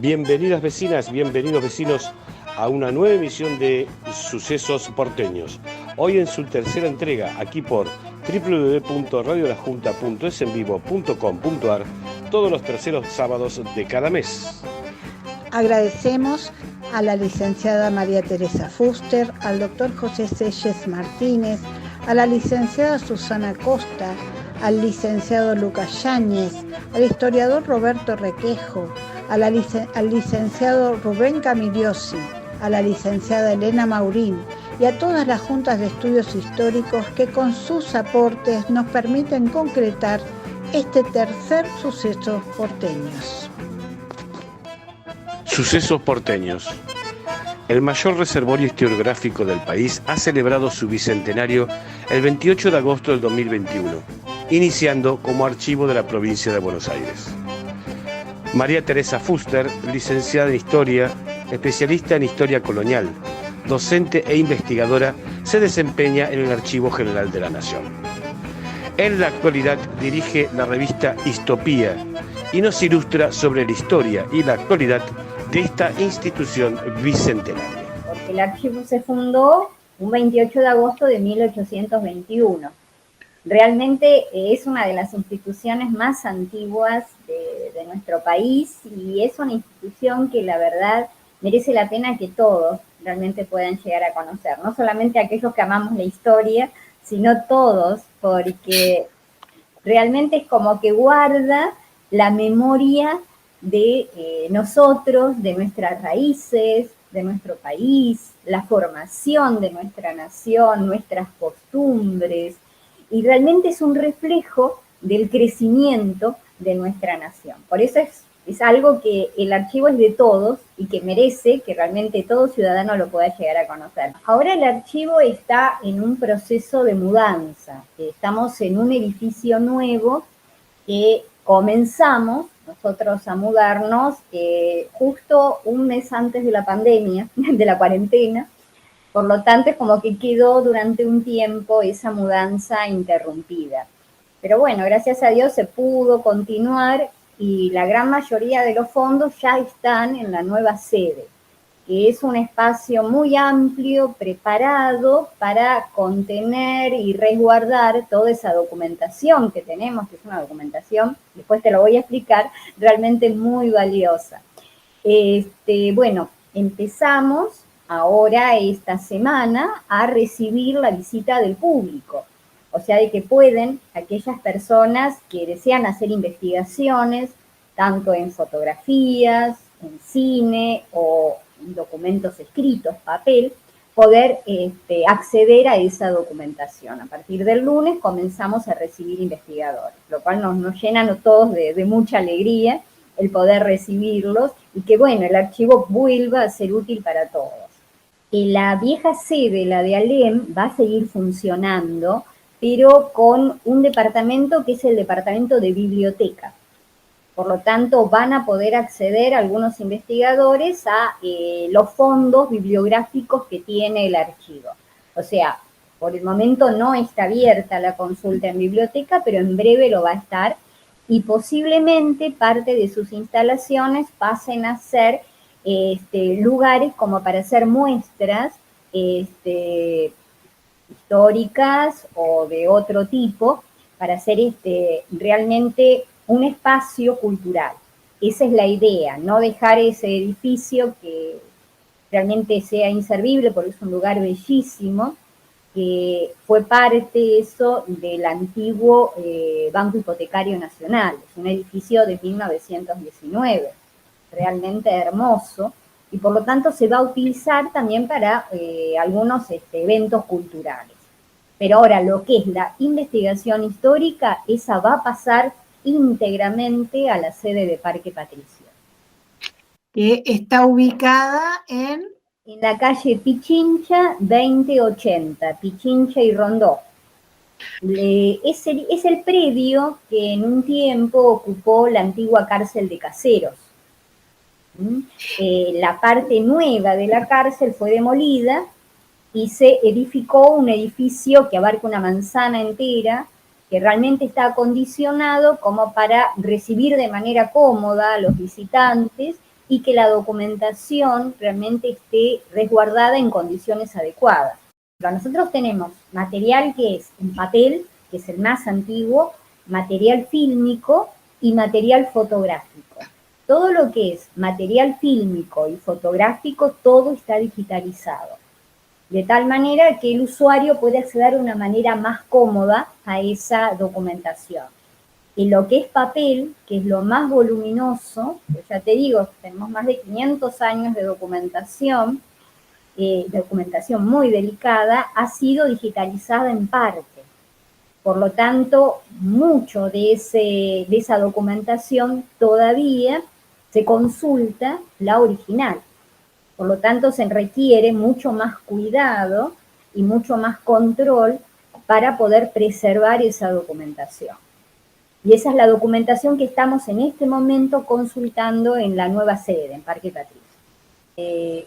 Bienvenidas vecinas, bienvenidos vecinos a una nueva emisión de Sucesos Porteños. Hoy en su tercera entrega, aquí por www.radiolajunta.esenvivo.com.ar, todos los terceros sábados de cada mes. Agradecemos a la licenciada María Teresa Fuster, al doctor José Selles Martínez, a la licenciada Susana Costa, al licenciado Lucas Yáñez, al historiador Roberto Requejo, al licenciado Rubén Camiliosi, a la licenciada Elena Maurín y a todas las juntas de estudios históricos que con sus aportes nos permiten concretar este tercer Sucesos Porteños. Sucesos Porteños. El mayor reservorio historiográfico del país ha celebrado su bicentenario el 28 de agosto del 2021, iniciando como archivo de la provincia de Buenos Aires. María Teresa Fuster, licenciada en Historia, especialista en Historia Colonial, docente e investigadora, se desempeña en el Archivo General de la Nación. En la actualidad dirige la revista Histopía y nos ilustra sobre la historia y la actualidad de esta institución bicentenaria. Porque el archivo se fundó un 28 de agosto de 1821. Realmente es una de las instituciones más antiguas de nuestro país y es una institución que la verdad merece la pena que todos realmente puedan llegar a conocer. No solamente aquellos que amamos la historia, sino todos, porque realmente es como que guarda la memoria de nosotros, de nuestras raíces, de nuestro país, la formación de nuestra nación, nuestras costumbres, y realmente es un reflejo del crecimiento de nuestra nación. Por eso es algo que el archivo es de todos y que merece que realmente todo ciudadano lo pueda llegar a conocer. Ahora el archivo está en un proceso de mudanza. Estamos en un edificio nuevo que comenzamos nosotros a mudarnos justo un mes antes de la pandemia, de la cuarentena. Por lo tanto, es como que quedó durante un tiempo esa mudanza interrumpida. Pero bueno, gracias a Dios se pudo continuar y la gran mayoría de los fondos ya están en la nueva sede, que es un espacio muy amplio, preparado para contener y resguardar toda esa documentación que tenemos, que es una documentación, después te lo voy a explicar, realmente muy valiosa. Bueno, empezamos ahora esta semana a recibir la visita del público, o sea, de que pueden aquellas personas que desean hacer investigaciones, tanto en fotografías, en cine o documentos escritos, papel, poder acceder a esa documentación. A partir del lunes comenzamos a recibir investigadores, lo cual nos llena a todos de mucha alegría el poder recibirlos y que, bueno, el archivo vuelva a ser útil para todos. La vieja sede, la de Alem, va a seguir funcionando, pero con un departamento que es el departamento de biblioteca. Por lo tanto, van a poder acceder algunos investigadores a los fondos bibliográficos que tiene el archivo. O sea, por el momento no está abierta la consulta en biblioteca, pero en breve lo va a estar y posiblemente parte de sus instalaciones pasen a ser lugares como para hacer muestras históricas o de otro tipo, para hacer realmente un espacio cultural. Esa es la idea, no dejar ese edificio que realmente sea inservible, porque es un lugar bellísimo, que fue parte eso del antiguo Banco Hipotecario Nacional. Es un edificio de 1919, realmente hermoso, y por lo tanto se va a utilizar también para algunos eventos culturales. Pero ahora lo que es la investigación histórica, esa va a pasar íntegramente a la sede de Parque Patricio. Que está ubicada en la calle Pichincha 2080, Pichincha y Rondó. Es el predio que en un tiempo ocupó la antigua cárcel de Caseros. La parte nueva de la cárcel fue demolida y se edificó un edificio que abarca una manzana entera, que realmente está acondicionado como para recibir de manera cómoda a los visitantes y que la documentación realmente esté resguardada en condiciones adecuadas. Pero nosotros tenemos material que es en papel, que es el más antiguo, material fílmico y material fotográfico. Todo lo que es material fílmico y fotográfico, todo está digitalizado, de tal manera que el usuario puede acceder de una manera más cómoda a esa documentación. Y lo que es papel, que es lo más voluminoso, pues ya te digo, tenemos más de 500 años de documentación muy delicada, ha sido digitalizada en parte. Por lo tanto, mucho de esa documentación todavía se consulta la original. Por lo tanto, se requiere mucho más cuidado y mucho más control para poder preservar esa documentación. Y esa es la documentación que estamos en este momento consultando en la nueva sede, en Parque Patricio.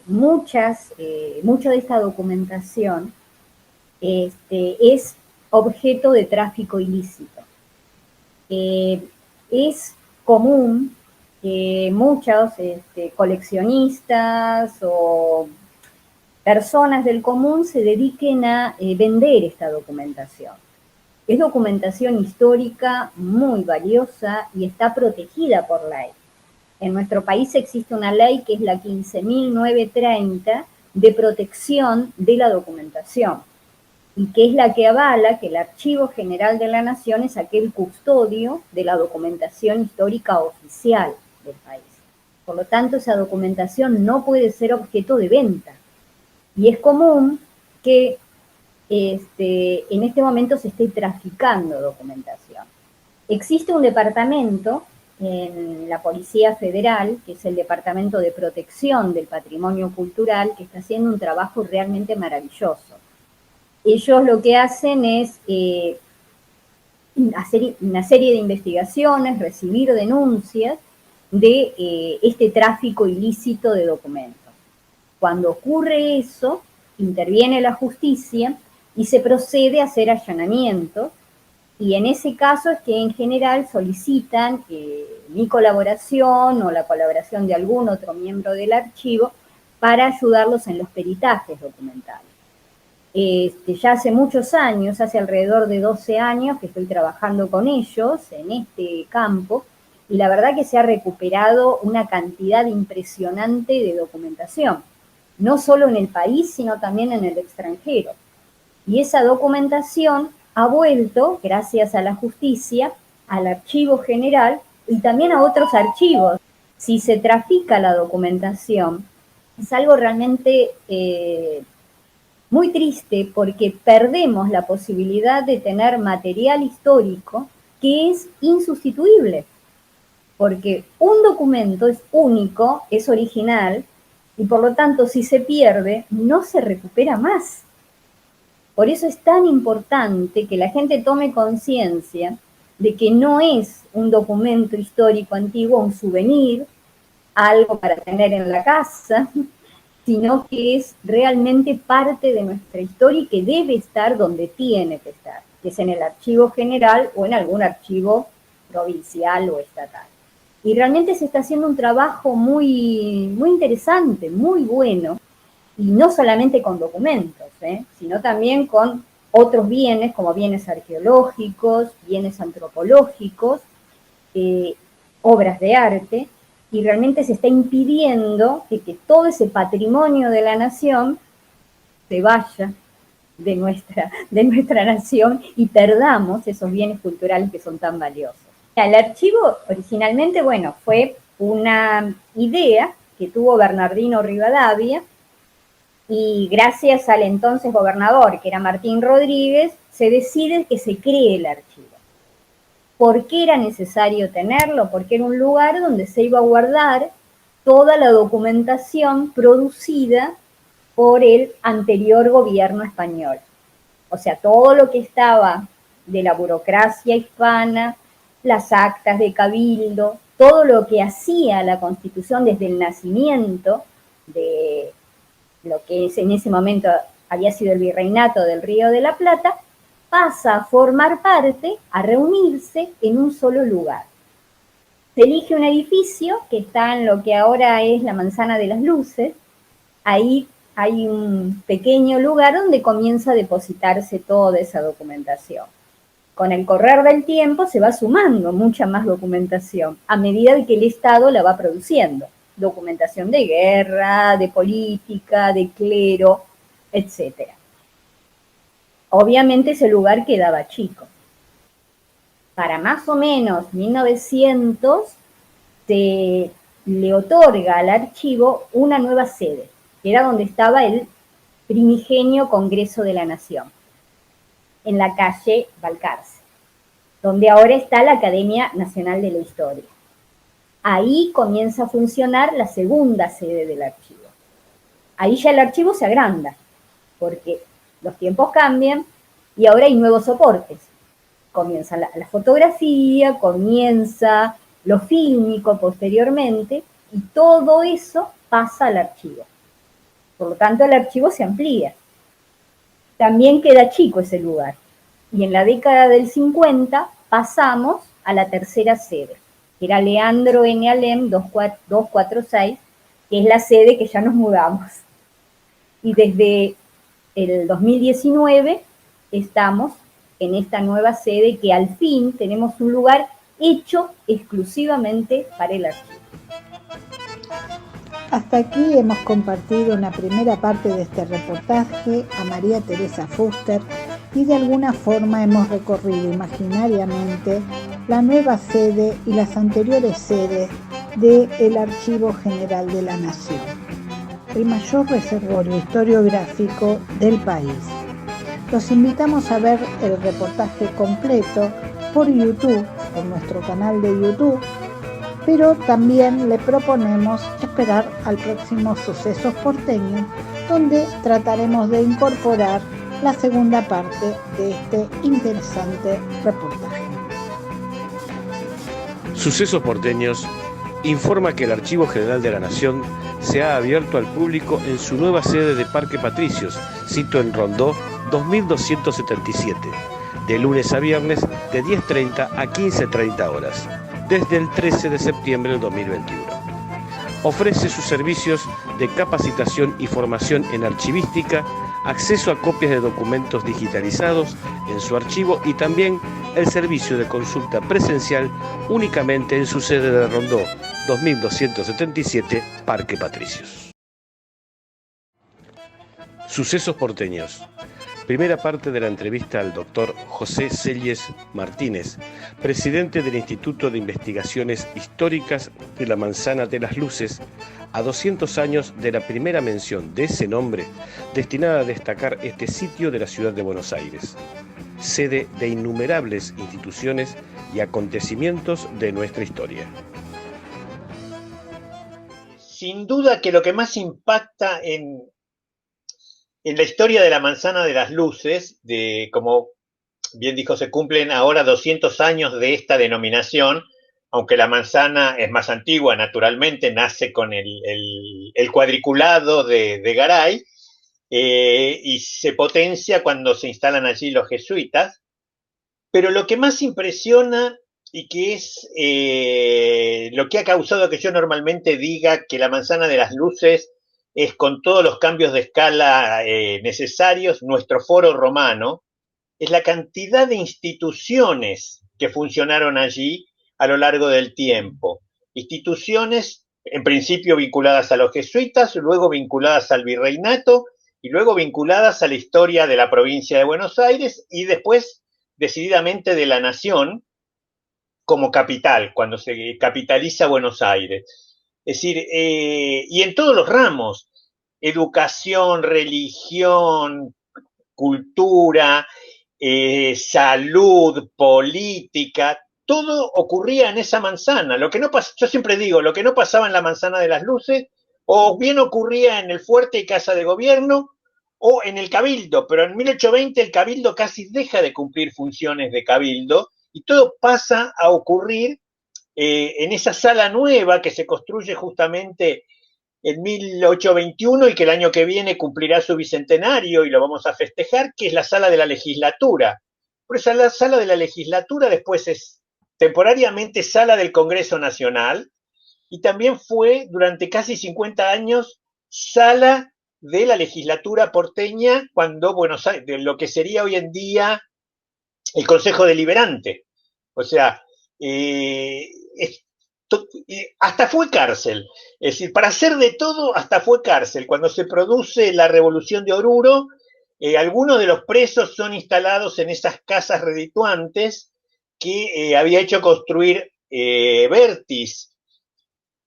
Mucha de esta documentación es objeto de tráfico ilícito. Es común que muchos coleccionistas o personas del común se dediquen a vender esta documentación. Es documentación histórica muy valiosa y está protegida por ley. En nuestro país existe una ley que es la 15.930 de protección de la documentación y que es la que avala que el Archivo General de la Nación es aquel custodio de la documentación histórica oficial del país. Por lo tanto, esa documentación no puede ser objeto de venta. Y es común que en este momento se esté traficando documentación. Existe un departamento en la Policía Federal, que es el Departamento de Protección del Patrimonio Cultural, que está haciendo un trabajo realmente maravilloso. Ellos lo que hacen es hacer una serie de investigaciones, recibir denuncias de este tráfico ilícito de documentos. Cuando ocurre eso, interviene la justicia y se procede a hacer allanamientos, y en ese caso es que en general solicitan mi colaboración o la colaboración de algún otro miembro del archivo para ayudarlos en los peritajes documentales. Ya hace muchos años, hace alrededor de 12 años que estoy trabajando con ellos en este campo, y la verdad que se ha recuperado una cantidad impresionante de documentación, no solo en el país, sino también en el extranjero. Y esa documentación ha vuelto, gracias a la justicia, al Archivo General y también a otros archivos. Si se trafica la documentación, es algo realmente muy triste, porque perdemos la posibilidad de tener material histórico que es insustituible. Porque un documento es único, es original, y por lo tanto, si se pierde, no se recupera más. Por eso es tan importante que la gente tome conciencia de que no es un documento histórico antiguo, un souvenir, algo para tener en la casa, sino que es realmente parte de nuestra historia y que debe estar donde tiene que estar, que es en el archivo general o en algún archivo provincial o estatal. Y realmente se está haciendo un trabajo muy, muy interesante, muy bueno, y no solamente con documentos, sino también con otros bienes, como bienes arqueológicos, bienes antropológicos, obras de arte, y realmente se está impidiendo que todo ese patrimonio de la nación se vaya de nuestra nación y perdamos esos bienes culturales que son tan valiosos. El archivo originalmente, fue una idea que tuvo Bernardino Rivadavia, y gracias al entonces gobernador, que era Martín Rodríguez, se decide que se cree el archivo. ¿Por qué era necesario tenerlo? Porque era un lugar donde se iba a guardar toda la documentación producida por el anterior gobierno español. O sea, todo lo que estaba de la burocracia hispana, las actas de cabildo, todo lo que hacía la Constitución desde el nacimiento de lo que en ese momento había sido el virreinato del Río de la Plata, pasa a formar parte, a reunirse en un solo lugar. Se elige un edificio que está en lo que ahora es la Manzana de las Luces. Ahí hay un pequeño lugar donde comienza a depositarse toda esa documentación. Con el correr del tiempo se va sumando mucha más documentación a medida de que el Estado la va produciendo. Documentación de guerra, de política, de clero, etc. Obviamente ese lugar quedaba chico. Para más o menos 1900 se le otorga al archivo una nueva sede, que era donde estaba el primigenio Congreso de la Nación, en la calle Balcarce, donde ahora está la Academia Nacional de la Historia. Ahí comienza a funcionar la segunda sede del archivo. Ahí ya el archivo se agranda, porque los tiempos cambian y ahora hay nuevos soportes. Comienza la fotografía, comienza lo fílmico posteriormente, y todo eso pasa al archivo. Por lo tanto, el archivo se amplía. También queda chico ese lugar. Y en la década del 50 pasamos a la tercera sede, que era Leandro N. Alem 246, que es la sede que ya nos mudamos. Y desde el 2019 estamos en esta nueva sede, que al fin tenemos un lugar hecho exclusivamente para el archivo. Hasta aquí hemos compartido una primera parte de este reportaje a María Teresa Fuster, y de alguna forma hemos recorrido imaginariamente la nueva sede y las anteriores sedes del Archivo General de la Nación, el mayor reservorio historiográfico del país. Los invitamos a ver el reportaje completo por YouTube, por nuestro canal de YouTube, pero también le proponemos esperar al próximo Sucesos Porteños, donde trataremos de incorporar la segunda parte de este interesante reportaje. Sucesos Porteños informa que el Archivo General de la Nación se ha abierto al público en su nueva sede de Parque Patricios, sito en Rondó 2277, de lunes a viernes de 10:30 a 15:30 horas, desde el 13 de septiembre del 2021. Ofrece sus servicios de capacitación y formación en archivística, acceso a copias de documentos digitalizados en su archivo y también el servicio de consulta presencial únicamente en su sede de Rondó 2277, Parque Patricios. Sucesos Porteños. Primera parte de la entrevista al doctor José Selles Martínez, presidente del Instituto de Investigaciones Históricas de la Manzana de las Luces, a 200 años de la primera mención de ese nombre, destinada a destacar este sitio de la ciudad de Buenos Aires, sede de innumerables instituciones y acontecimientos de nuestra historia. Sin duda que lo que más impacta en la historia de la Manzana de las Luces, como bien dijo, se cumplen ahora 200 años de esta denominación, aunque la manzana es más antigua, naturalmente, nace con el cuadriculado de Garay, y se potencia cuando se instalan allí los jesuitas. Pero lo que más impresiona, y que es lo que ha causado que yo normalmente diga que la Manzana de las Luces es, con todos los cambios de escala necesarios, nuestro foro romano, es la cantidad de instituciones que funcionaron allí a lo largo del tiempo. Instituciones, en principio vinculadas a los jesuitas, luego vinculadas al virreinato, y luego vinculadas a la historia de la provincia de Buenos Aires, y después, decididamente, de la nación como capital, cuando se capitaliza Buenos Aires. Es decir, y en todos los ramos: educación, religión, cultura, salud, política, todo ocurría en esa manzana. Lo que no yo siempre digo, lo que no pasaba en la Manzana de las Luces, o bien ocurría en el Fuerte y Casa de Gobierno, o en el Cabildo, pero en 1820 el Cabildo casi deja de cumplir funciones de Cabildo, y todo pasa a ocurrir en esa sala nueva que se construye justamente en 1821 y que el año que viene cumplirá su bicentenario y lo vamos a festejar, que es la sala de la legislatura. Por eso la sala de la legislatura después es temporariamente sala del Congreso Nacional y también fue durante casi 50 años sala de la legislatura porteña cuando Buenos Aires, de lo que sería hoy en día el Consejo Deliberante. O sea, hasta fue cárcel. Es decir, para hacer de todo, hasta fue cárcel. Cuando se produce la Revolución de Oruro, algunos de los presos son instalados en esas casas redituantes que había hecho construir Bertis.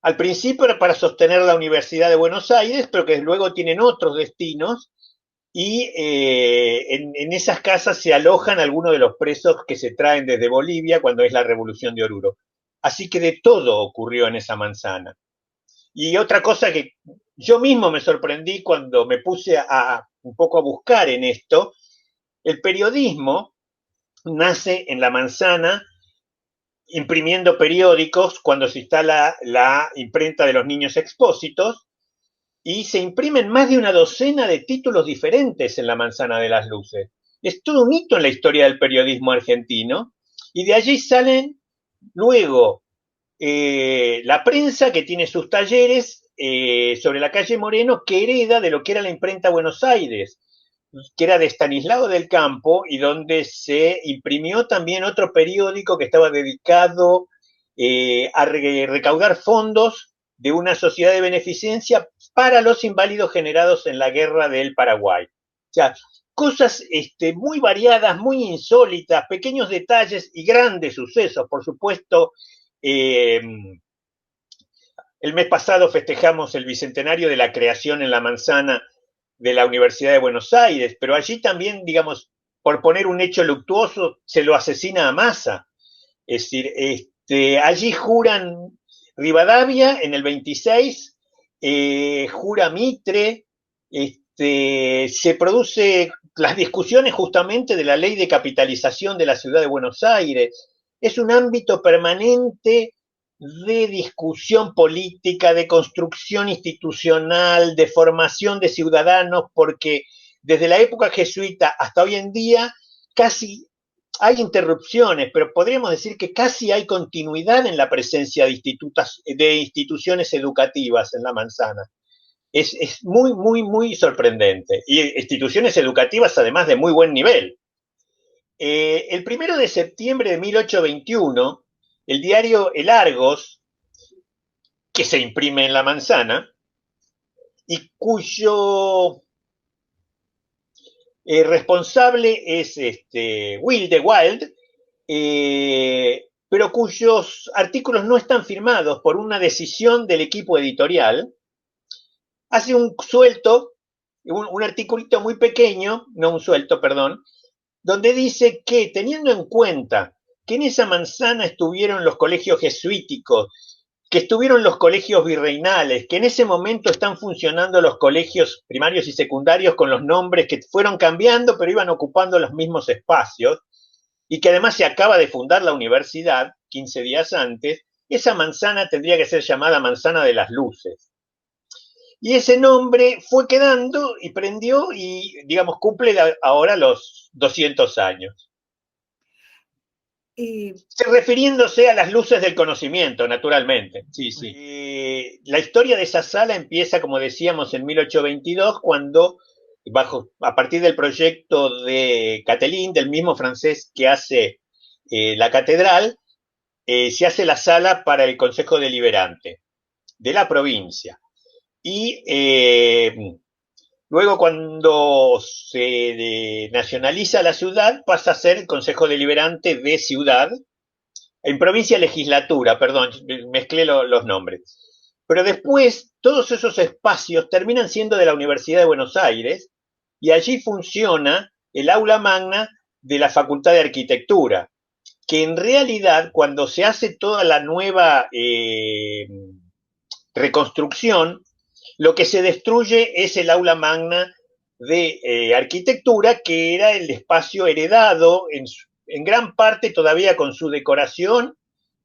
Al principio era para sostener la Universidad de Buenos Aires, pero que luego tienen otros destinos, y en esas casas se alojan algunos de los presos que se traen desde Bolivia cuando es la Revolución de Oruro. Así que de todo ocurrió en esa manzana. Y otra cosa que yo mismo me sorprendí cuando me puse un poco a buscar en esto, el periodismo nace en la manzana imprimiendo periódicos cuando se instala la imprenta de los Niños Expósitos, y se imprimen más de una docena de títulos diferentes en la Manzana de las Luces. Es todo un hito en la historia del periodismo argentino, y de allí salen luego la prensa, que tiene sus talleres sobre la calle Moreno, que hereda de lo que era la imprenta Buenos Aires, que era de Estanislao del Campo, y donde se imprimió también otro periódico que estaba dedicado a recaudar fondos de una sociedad de beneficencia para los inválidos generados en la guerra del Paraguay. O sea, cosas muy variadas, muy insólitas, pequeños detalles y grandes sucesos. Por supuesto, el mes pasado festejamos el bicentenario de la creación en la manzana de la Universidad de Buenos Aires, pero allí también, digamos, por poner un hecho luctuoso, se lo asesina a Massa. Es decir, allí juran Rivadavia en el 26, jura Mitre, se produce las discusiones justamente de la ley de capitalización de la ciudad de Buenos Aires. Es un ámbito permanente de discusión política, de construcción institucional, de formación de ciudadanos, porque desde la época jesuita hasta hoy en día casi hay interrupciones, pero podríamos decir que casi hay continuidad en la presencia de instituciones educativas en la manzana. Es muy, muy, muy sorprendente. Y instituciones educativas además de muy buen nivel. El 1 de septiembre de 1821, el diario El Argos, que se imprime en la manzana, y cuyo responsable es Will de Wild, pero cuyos artículos no están firmados por una decisión del equipo editorial, hace un suelto, un articulito muy pequeño, no un suelto, perdón, donde dice que teniendo en cuenta que en esa manzana estuvieron los colegios jesuíticos, que estuvieron los colegios virreinales, que en ese momento están funcionando los colegios primarios y secundarios con los nombres que fueron cambiando, pero iban ocupando los mismos espacios, y que además se acaba de fundar la universidad 15 días antes, esa manzana tendría que ser llamada Manzana de las Luces. Y ese nombre fue quedando y prendió y, digamos, cumple ahora los 200 años. Refiriéndose a las luces del conocimiento, naturalmente. Sí, sí. La historia de esa sala empieza, como decíamos, en 1822, cuando, a partir del proyecto de Catelín, del mismo francés que hace la catedral, se hace la sala para el Consejo Deliberante de la provincia. Y luego, cuando se nacionaliza la ciudad, pasa a ser el Consejo Deliberante de Ciudad, en provincia legislatura, perdón, mezclé los nombres. Pero después, todos esos espacios terminan siendo de la Universidad de Buenos Aires, y allí funciona el aula magna de la Facultad de Arquitectura, que en realidad, cuando se hace toda la nueva reconstrucción, lo que se destruye es el aula magna de arquitectura, que era el espacio heredado en gran parte todavía con su decoración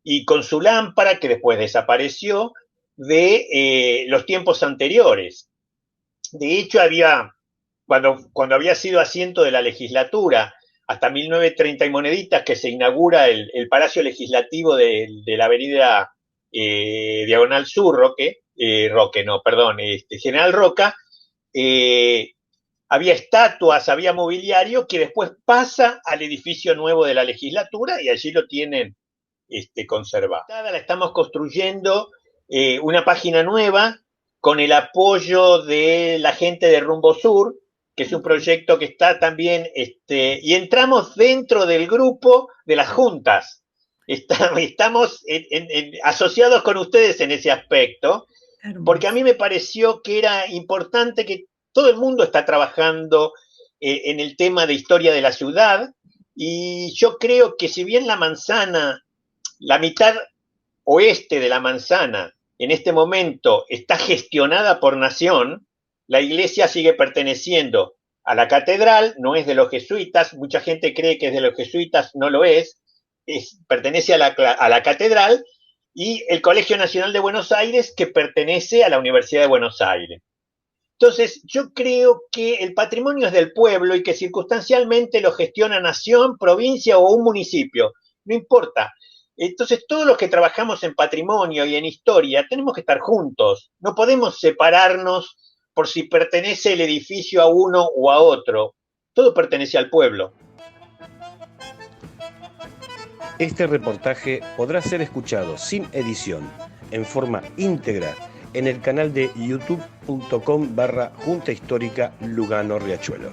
y con su lámpara, que después desapareció, de los tiempos anteriores. De hecho, cuando había sido asiento de la legislatura hasta 1930 y moneditas, que se inaugura el Palacio Legislativo de la avenida Diagonal Sur, General Roca, había estatuas, había mobiliario que después pasa al edificio nuevo de la legislatura y allí lo tienen conservado. La estamos construyendo una página nueva con el apoyo de la gente de Rumbo Sur, que es un proyecto que está también, y entramos dentro del grupo de las juntas. Estamos asociados con ustedes en ese aspecto, porque a mí me pareció que era importante que todo el mundo está trabajando en el tema de historia de la ciudad, y yo creo que si bien la manzana, la mitad oeste de la manzana, en este momento está gestionada por Nación, la iglesia sigue perteneciendo a la catedral, no es de los jesuitas, mucha gente cree que es de los jesuitas, no lo es, pertenece a la catedral, y el Colegio Nacional de Buenos Aires, que pertenece a la Universidad de Buenos Aires. Entonces, yo creo que el patrimonio es del pueblo y que circunstancialmente lo gestiona Nación, provincia o un municipio, no importa. Entonces, todos los que trabajamos en patrimonio y en historia tenemos que estar juntos, no podemos separarnos por si pertenece el edificio a uno o a otro, todo pertenece al pueblo. Este reportaje podrá ser escuchado sin edición, en forma íntegra, en el canal de youtube.com/Junta Histórica Lugano Riachuelo.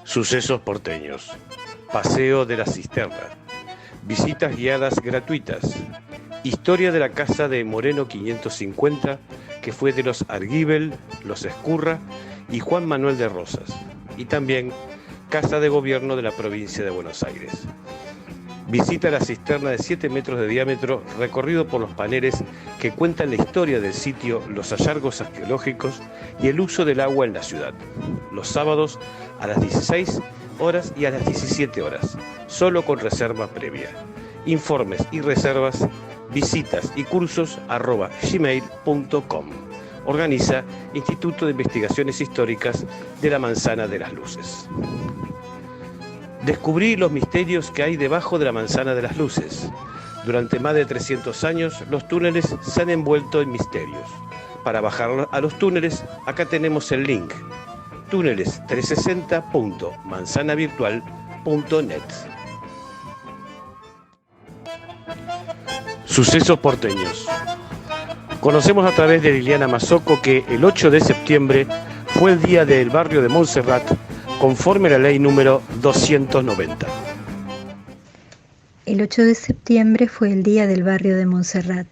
Sucesos porteños. Paseo de la Cisterna. Visitas guiadas gratuitas. Historia de la casa de Moreno 550, que fue de los Argüibel, los Escurra y Juan Manuel de Rosas. Y también Casa de Gobierno de la provincia de Buenos Aires. Visita la cisterna de 7 metros de diámetro, recorrido por los paneles que cuentan la historia del sitio, los hallazgos arqueológicos y el uso del agua en la ciudad. Los sábados a las 16 horas y a las 17 horas, solo con reserva previa. Informes y reservas, visitas y cursos @gmail.com. Organiza Instituto de Investigaciones Históricas de la Manzana de las Luces. Descubrí los misterios que hay debajo de la Manzana de las Luces. Durante más de 300 años, los túneles se han envuelto en misterios. Para bajar a los túneles, acá tenemos el link: túneles360.manzanavirtual.net. Sucesos porteños. Conocemos a través de Liliana Mazzocco que el 8 de septiembre fue el día del barrio de Montserrat, conforme a la ley número 290. El 8 de septiembre fue el día del barrio de Montserrat.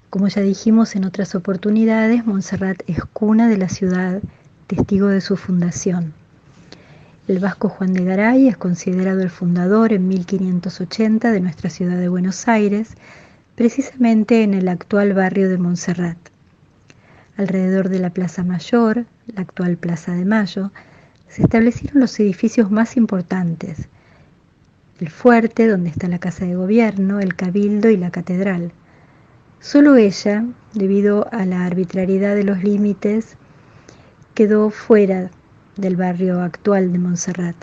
Como ya dijimos en otras oportunidades, Montserrat es cuna de la ciudad, testigo de su fundación. El vasco Juan de Garay es considerado el fundador en 1580 de nuestra ciudad de Buenos Aires, precisamente en el actual barrio de Montserrat. Alrededor de la Plaza Mayor, la actual Plaza de Mayo, se establecieron los edificios más importantes: el fuerte, donde está la Casa de Gobierno, el Cabildo y la Catedral. Solo ella, debido a la arbitrariedad de los límites, quedó fuera del barrio actual de Montserrat.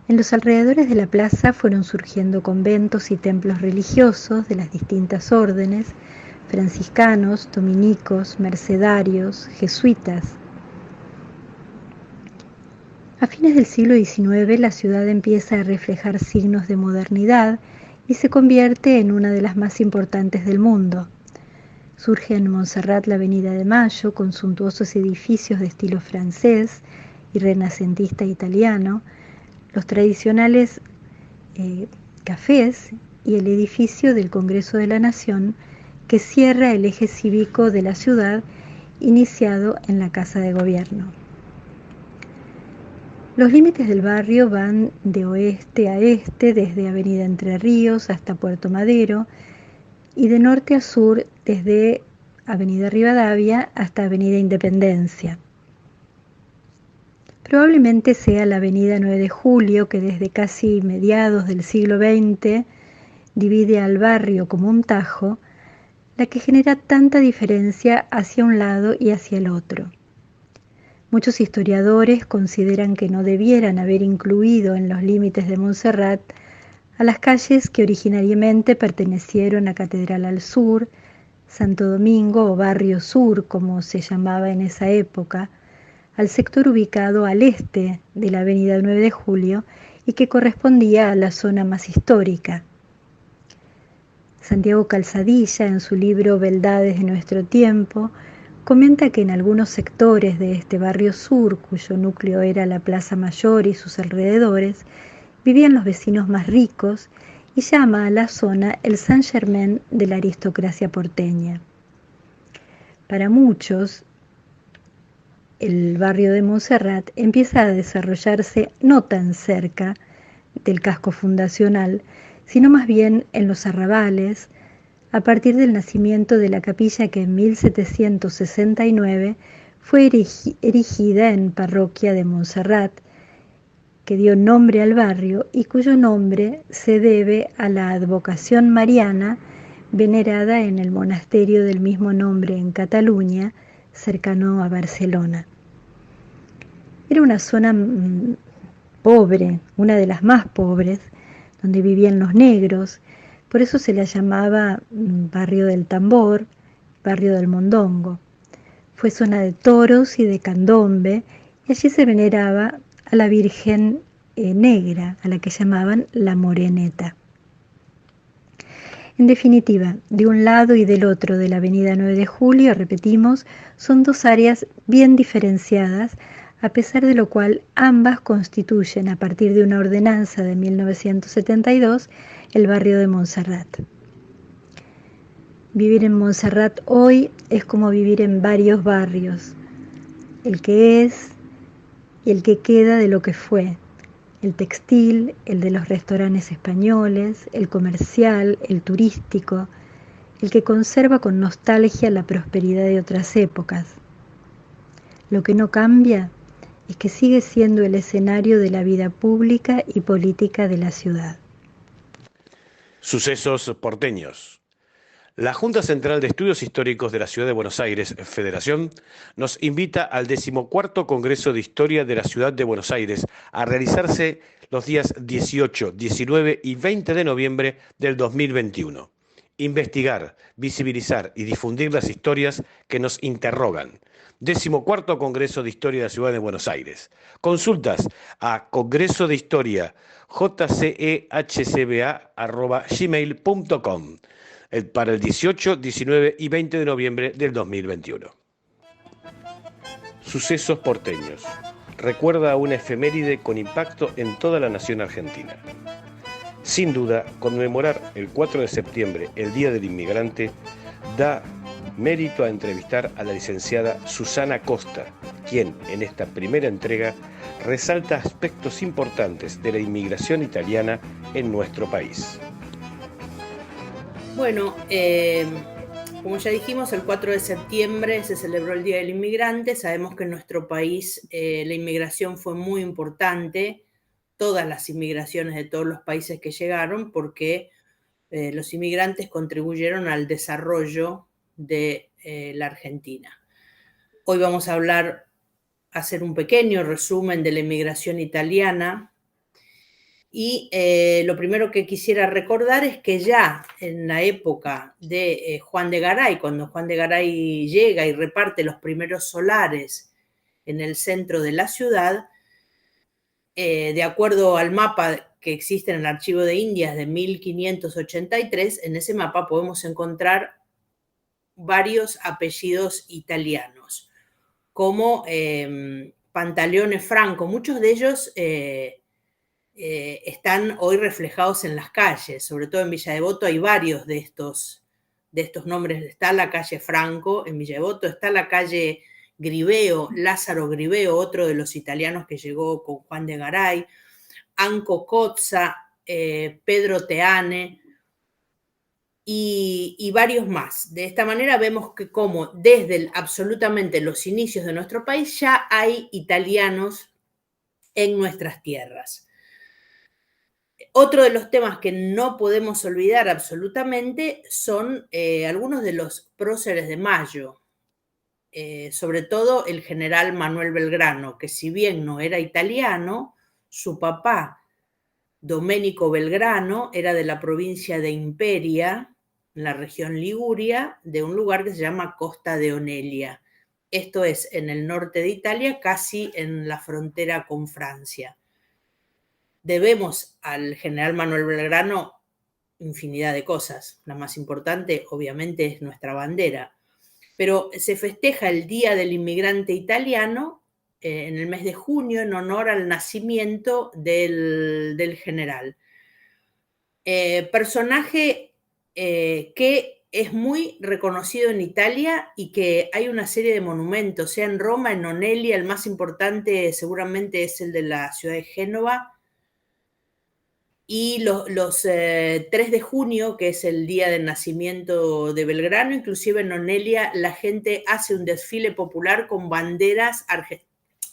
En los alrededores de la plaza fueron surgiendo conventos y templos religiosos de las distintas órdenes: franciscanos, dominicos, mercedarios, jesuitas. A fines del siglo XIX, la ciudad empieza a reflejar signos de modernidad y se convierte en una de las más importantes del mundo. Surge en Montserrat la Avenida de Mayo, con suntuosos edificios de estilo francés y renacentista italiano, los tradicionales cafés y el edificio del Congreso de la Nación, que cierra el eje cívico de la ciudad, iniciado en la Casa de Gobierno. Los límites del barrio van de oeste a este, desde Avenida Entre Ríos hasta Puerto Madero, y de norte a sur, desde Avenida Rivadavia hasta Avenida Independencia. Probablemente sea la Avenida 9 de Julio, que desde casi mediados del siglo XX divide al barrio como un tajo, la que genera tanta diferencia hacia un lado y hacia el otro. Muchos historiadores consideran que no debieran haber incluido en los límites de Montserrat a las calles que originariamente pertenecieron a Catedral al Sur, Santo Domingo o Barrio Sur, como se llamaba en esa época, al sector ubicado al este de la avenida 9 de Julio y que correspondía a la zona más histórica. Santiago Calzadilla, en su libro Beldades de nuestro tiempo, comenta que en algunos sectores de este barrio sur, cuyo núcleo era la Plaza Mayor y sus alrededores, vivían los vecinos más ricos y llama a la zona el Saint Germain de la aristocracia porteña. Para muchos, el barrio de Montserrat empieza a desarrollarse no tan cerca del casco fundacional, sino más bien en los arrabales, a partir del nacimiento de la capilla que en 1769 fue erigida en parroquia de Montserrat, que dio nombre al barrio y cuyo nombre se debe a la advocación mariana venerada en el monasterio del mismo nombre en Cataluña, cercano a Barcelona. Era una zona pobre, una de las más pobres, donde vivían los negros, por eso se la llamaba Barrio del Tambor, Barrio del Mondongo. Fue zona de toros y de candombe, y allí se veneraba a la Virgen negra, a la que llamaban la Moreneta. En definitiva, de un lado y del otro de la avenida 9 de Julio, repetimos, son dos áreas bien diferenciadas, a pesar de lo cual ambas constituyen, a partir de una ordenanza de 1972, el barrio de Montserrat. Vivir en Montserrat hoy es como vivir en varios barrios, el que es y el que queda de lo que fue, el textil, el de los restaurantes españoles, el comercial, el turístico, el que conserva con nostalgia la prosperidad de otras épocas. Lo que no cambia es que sigue siendo el escenario de la vida pública y política de la ciudad. Sucesos porteños. La Junta Central de Estudios Históricos de la Ciudad de Buenos Aires, Federación, nos invita al 14º Congreso de Historia de la Ciudad de Buenos Aires a realizarse los días 18, 19 y 20 de noviembre del 2021. Investigar, visibilizar y difundir las historias que nos interrogan. 14º Congreso de Historia de la Ciudad de Buenos Aires. Consultas a congresodehistoriajcba@gmail.com para el 18, 19 y 20 de noviembre del 2021. Sucesos porteños. Recuerda a una efeméride con impacto en toda la nación argentina. Sin duda, conmemorar el 4 de septiembre, el Día del Inmigrante, da mérito a entrevistar a la licenciada Susana Costa, quien en esta primera entrega resalta aspectos importantes de la inmigración italiana en nuestro país. Bueno, como ya dijimos, el 4 de septiembre se celebró el Día del Inmigrante. Sabemos que en nuestro país la inmigración fue muy importante, todas las inmigraciones de todos los países que llegaron, porque los inmigrantes contribuyeron al desarrollo de la Argentina. Hoy vamos a hacer un pequeño resumen de la inmigración italiana. Y lo primero que quisiera recordar es que ya en la época de Juan de Garay, cuando Juan de Garay llega y reparte los primeros solares en el centro de la ciudad, de acuerdo al mapa que existe en el Archivo de Indias de 1583, en ese mapa podemos encontrar varios apellidos italianos, como Pantaleone Franco. Muchos de ellos están hoy reflejados en las calles, sobre todo en Villa Devoto hay varios de estos nombres. Está la calle Franco en Villa Devoto, está la calle Griveo, Lázaro Griveo, otro de los italianos que llegó con Juan de Garay, Anco Cozza, Pedro Teane y varios más. De esta manera vemos que como desde absolutamente los inicios de nuestro país ya hay italianos en nuestras tierras. Otro de los temas que no podemos olvidar absolutamente son algunos de los próceres de Mayo. sobre todo el general Manuel Belgrano, que si bien no era italiano, su papá, Domenico Belgrano, era de la provincia de Imperia, en la región Liguria, de un lugar que se llama Costa de Onelia. Esto es en el norte de Italia, casi en la frontera con Francia. Debemos al general Manuel Belgrano infinidad de cosas. La más importante, obviamente, es nuestra bandera. Pero se festeja el Día del Inmigrante Italiano en el mes de junio en honor al nacimiento del general. Personaje que es muy reconocido en Italia y que hay una serie de monumentos, sea en Roma, en Onelia, el más importante seguramente es el de la ciudad de Génova, y los 3 de junio, que es el día del nacimiento de Belgrano, inclusive en Onelia la gente hace un desfile popular con banderas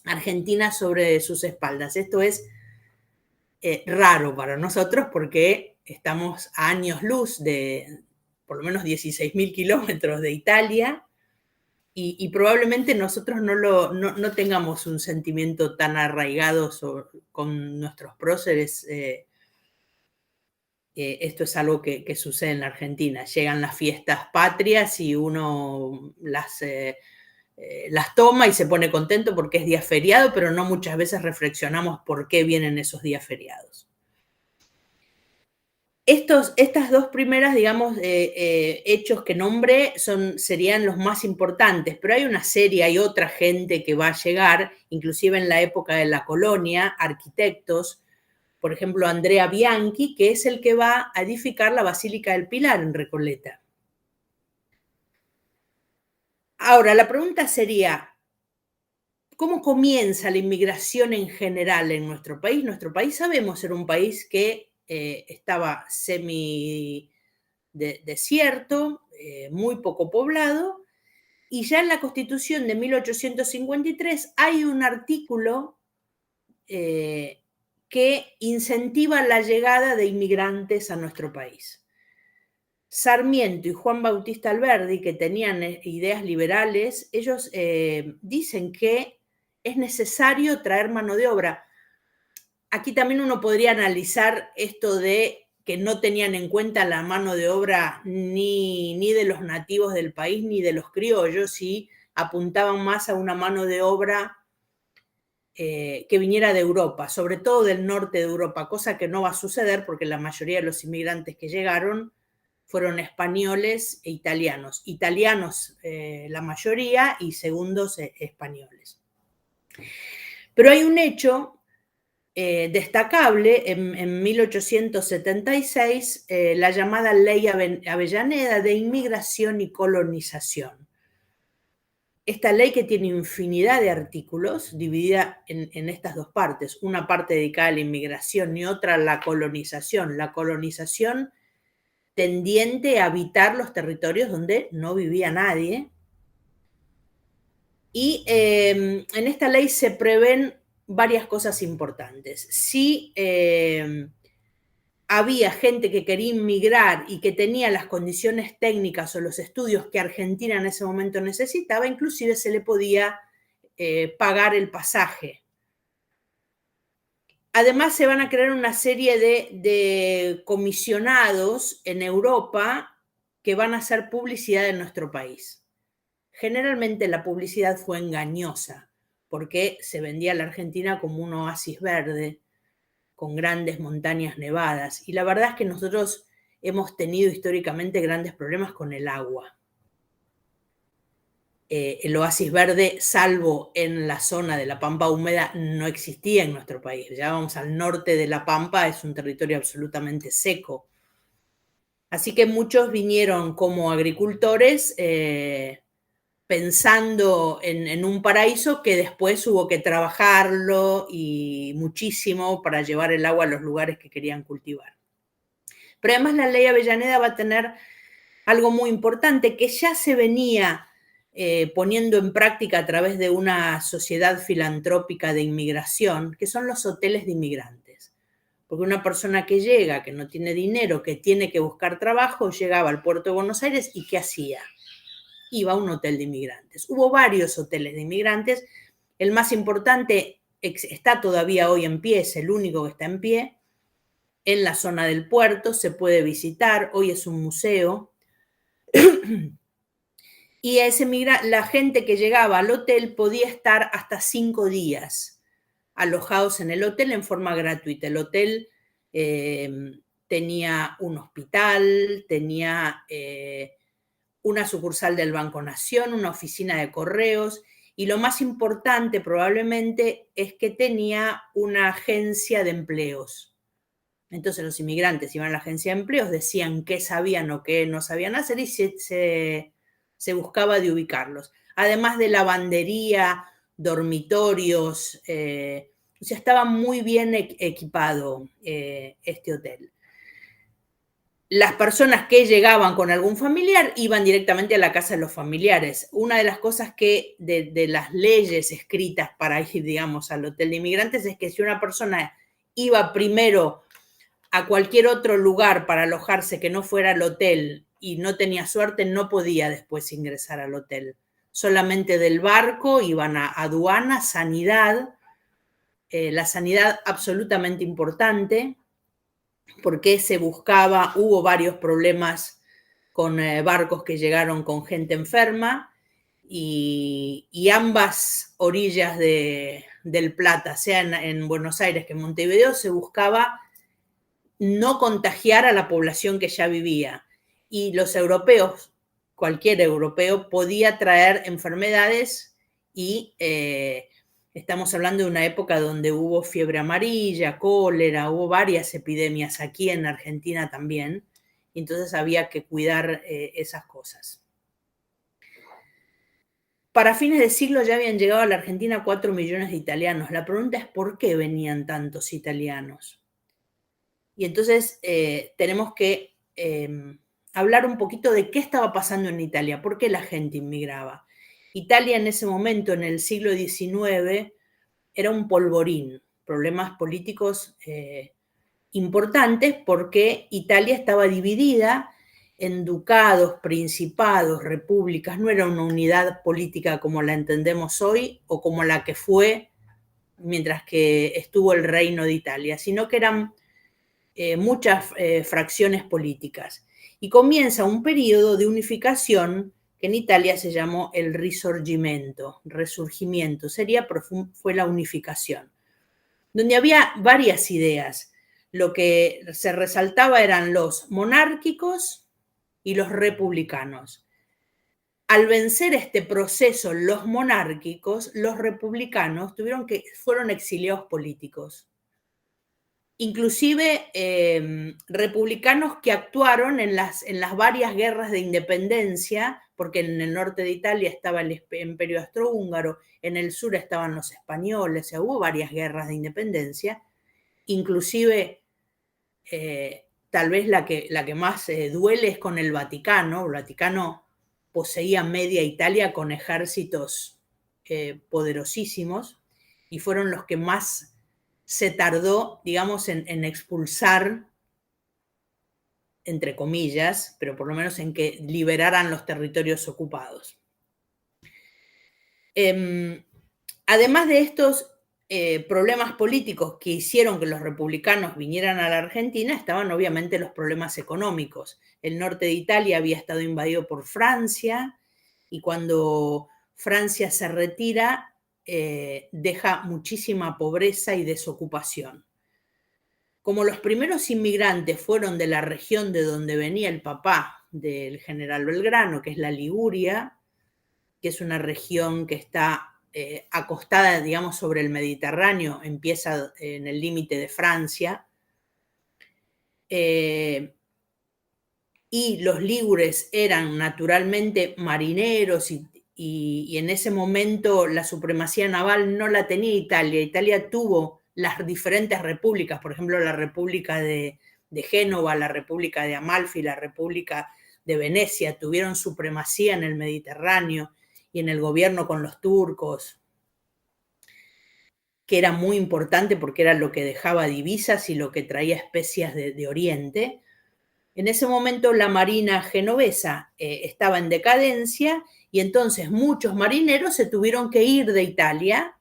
argentinas sobre sus espaldas. Esto es raro para nosotros porque estamos a años luz de por lo menos 16.000 kilómetros de Italia y probablemente nosotros no tengamos un sentimiento tan arraigado con nuestros próceres. Esto es algo que sucede en la Argentina. Llegan las fiestas patrias y uno las toma y se pone contento porque es día feriado, pero no muchas veces reflexionamos por qué vienen esos días feriados. Estas dos primeras, digamos, hechos que nombré serían los más importantes, pero hay otra gente que va a llegar, inclusive en la época de la colonia, arquitectos, por ejemplo, Andrea Bianchi, que es el que va a edificar la Basílica del Pilar en Recoleta. Ahora, la pregunta sería, ¿cómo comienza la inmigración en general en nuestro país? Nuestro país sabemos era un país que estaba semi-desierto, muy poco poblado, y ya en la Constitución de 1853 hay un artículo que incentiva la llegada de inmigrantes a nuestro país. Sarmiento y Juan Bautista Alberdi, que tenían ideas liberales, ellos dicen que es necesario traer mano de obra. Aquí también uno podría analizar esto de que no tenían en cuenta la mano de obra ni de los nativos del país ni de los criollos y apuntaban más a una mano de obra que viniera de Europa, sobre todo del norte de Europa, cosa que no va a suceder porque la mayoría de los inmigrantes que llegaron fueron españoles e italianos. Italianos la mayoría y segundos españoles. Pero hay un hecho destacable en 1876, la llamada Ley Avellaneda de Inmigración y Colonización. Esta ley, que tiene infinidad de artículos, dividida en estas dos partes, una parte dedicada a la inmigración y otra a la colonización. La colonización tendiente a habitar los territorios donde no vivía nadie. Y en esta ley se prevén varias cosas importantes. Si había gente que quería inmigrar y que tenía las condiciones técnicas o los estudios que Argentina en ese momento necesitaba, inclusive se le podía pagar el pasaje. Además, se van a crear una serie de comisionados en Europa que van a hacer publicidad en nuestro país. Generalmente la publicidad fue engañosa porque se vendía a la Argentina como un oasis verde, con grandes montañas nevadas. Y la verdad es que nosotros hemos tenido históricamente grandes problemas con el agua. El oasis verde, salvo en la zona de la Pampa húmeda, no existía en nuestro país. Ya vamos al norte de la Pampa, es un territorio absolutamente seco. Así que muchos vinieron como agricultores pensando en un paraíso que después hubo que trabajarlo y muchísimo para llevar el agua a los lugares que querían cultivar. Pero además la Ley Avellaneda va a tener algo muy importante que ya se venía poniendo en práctica a través de una sociedad filantrópica de inmigración, que son los hoteles de inmigrantes. Porque una persona que llega, que no tiene dinero, que tiene que buscar trabajo, llegaba al puerto de Buenos Aires y ¿qué hacía? iba a un hotel de inmigrantes. Hubo varios hoteles de inmigrantes. El más importante está todavía hoy en pie, es el único que está en pie, en la zona del puerto, se puede visitar, hoy es un museo. Y la gente que llegaba al hotel podía estar hasta 5 días alojados en el hotel en forma gratuita. El hotel tenía un hospital, tenía una sucursal del Banco Nación, una oficina de correos, y lo más importante probablemente es que tenía una agencia de empleos. Entonces los inmigrantes iban a la agencia de empleos, decían qué sabían o qué no sabían hacer y se buscaba de ubicarlos. Además de lavandería, dormitorios, o sea, estaba muy bien equipado este hotel. Las personas que llegaban con algún familiar iban directamente a la casa de los familiares. Una de las cosas que de las leyes escritas para ir, digamos, al hotel de inmigrantes es que si una persona iba primero a cualquier otro lugar para alojarse que no fuera el hotel y no tenía suerte, no podía después ingresar al hotel. Solamente del barco iban a aduana, sanidad, la sanidad absolutamente importante, porque se buscaba, hubo varios problemas con barcos que llegaron con gente enferma y ambas orillas del Plata, sea en Buenos Aires que en Montevideo, se buscaba no contagiar a la población que ya vivía. Y los europeos, cualquier europeo, podía traer enfermedades y estamos hablando de una época donde hubo fiebre amarilla, cólera, hubo varias epidemias aquí en Argentina también, y entonces había que cuidar esas cosas. Para fines de siglo ya habían llegado a la Argentina 4 millones de italianos. La pregunta es ¿por qué venían tantos italianos? Y entonces tenemos que hablar un poquito de qué estaba pasando en Italia, por qué la gente inmigraba. Italia en ese momento, en el siglo XIX, era un polvorín, problemas políticos importantes porque Italia estaba dividida en ducados, principados, repúblicas, no era una unidad política como la entendemos hoy o como la que fue mientras que estuvo el Reino de Italia, sino que eran muchas fracciones políticas. Y comienza un periodo de unificación que en Italia se llamó el Risorgimento, resurgimiento, fue la unificación, donde había varias ideas. Lo que se resaltaba eran los monárquicos y los republicanos. Al vencer este proceso los monárquicos, los republicanos fueron exiliados políticos. Inclusive republicanos que actuaron en las varias guerras de independencia, porque en el norte de Italia estaba el Imperio Austrohúngaro, en el sur estaban los españoles, o sea, hubo varias guerras de independencia, inclusive tal vez la que más duele es con el Vaticano. El Vaticano poseía media Italia con ejércitos poderosísimos y fueron los que más se tardó, digamos, en expulsar, entre comillas, pero por lo menos en que liberaran los territorios ocupados. Además de estos problemas políticos que hicieron que los republicanos vinieran a la Argentina, estaban obviamente los problemas económicos. El norte de Italia había estado invadido por Francia y cuando Francia se retira, deja muchísima pobreza y desocupación. Como los primeros inmigrantes fueron de la región de donde venía el papá del general Belgrano, que es la Liguria, que es una región que está acostada, digamos, sobre el Mediterráneo, empieza en el límite de Francia, y los ligures eran naturalmente marineros y en ese momento la supremacía naval no la tenía Italia. Italia tuvo las diferentes repúblicas, por ejemplo, la República de Génova, la República de Amalfi, la República de Venecia, tuvieron supremacía en el Mediterráneo y en el gobierno con los turcos, que era muy importante porque era lo que dejaba divisas y lo que traía especias de Oriente. En ese momento la marina genovesa estaba en decadencia Y entonces muchos marineros se tuvieron que ir de Italia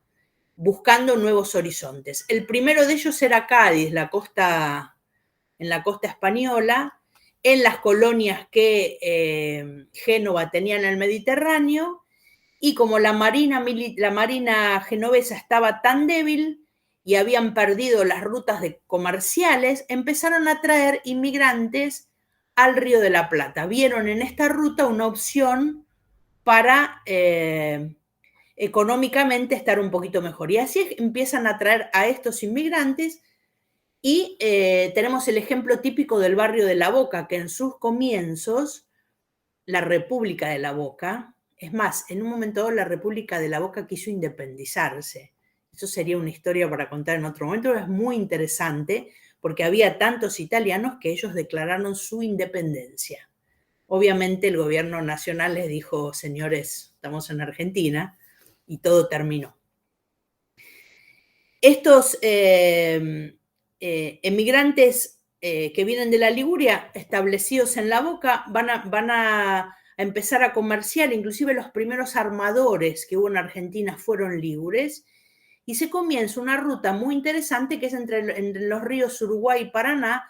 buscando nuevos horizontes. El primero de ellos era Cádiz, en la costa española, en las colonias que Génova tenía en el Mediterráneo, y como la marina genovesa estaba tan débil y habían perdido las rutas comerciales, empezaron a traer inmigrantes al Río de la Plata. Vieron en esta ruta una opción para económicamente estar un poquito mejor. Y así empiezan a traer a estos inmigrantes, y tenemos el ejemplo típico del barrio de La Boca, que en sus comienzos, la República de La Boca, es más, en un momento dado la República de La Boca quiso independizarse. Eso sería una historia para contar en otro momento, pero es muy interesante porque había tantos italianos que ellos declararon su independencia. Obviamente el gobierno nacional les dijo, señores, estamos en Argentina, y todo terminó. Estos emigrantes que vienen de la Liguria, establecidos en La Boca, van a empezar a comerciar. Inclusive los primeros armadores que hubo en Argentina fueron ligures, y se comienza una ruta muy interesante que es entre los ríos Uruguay y Paraná,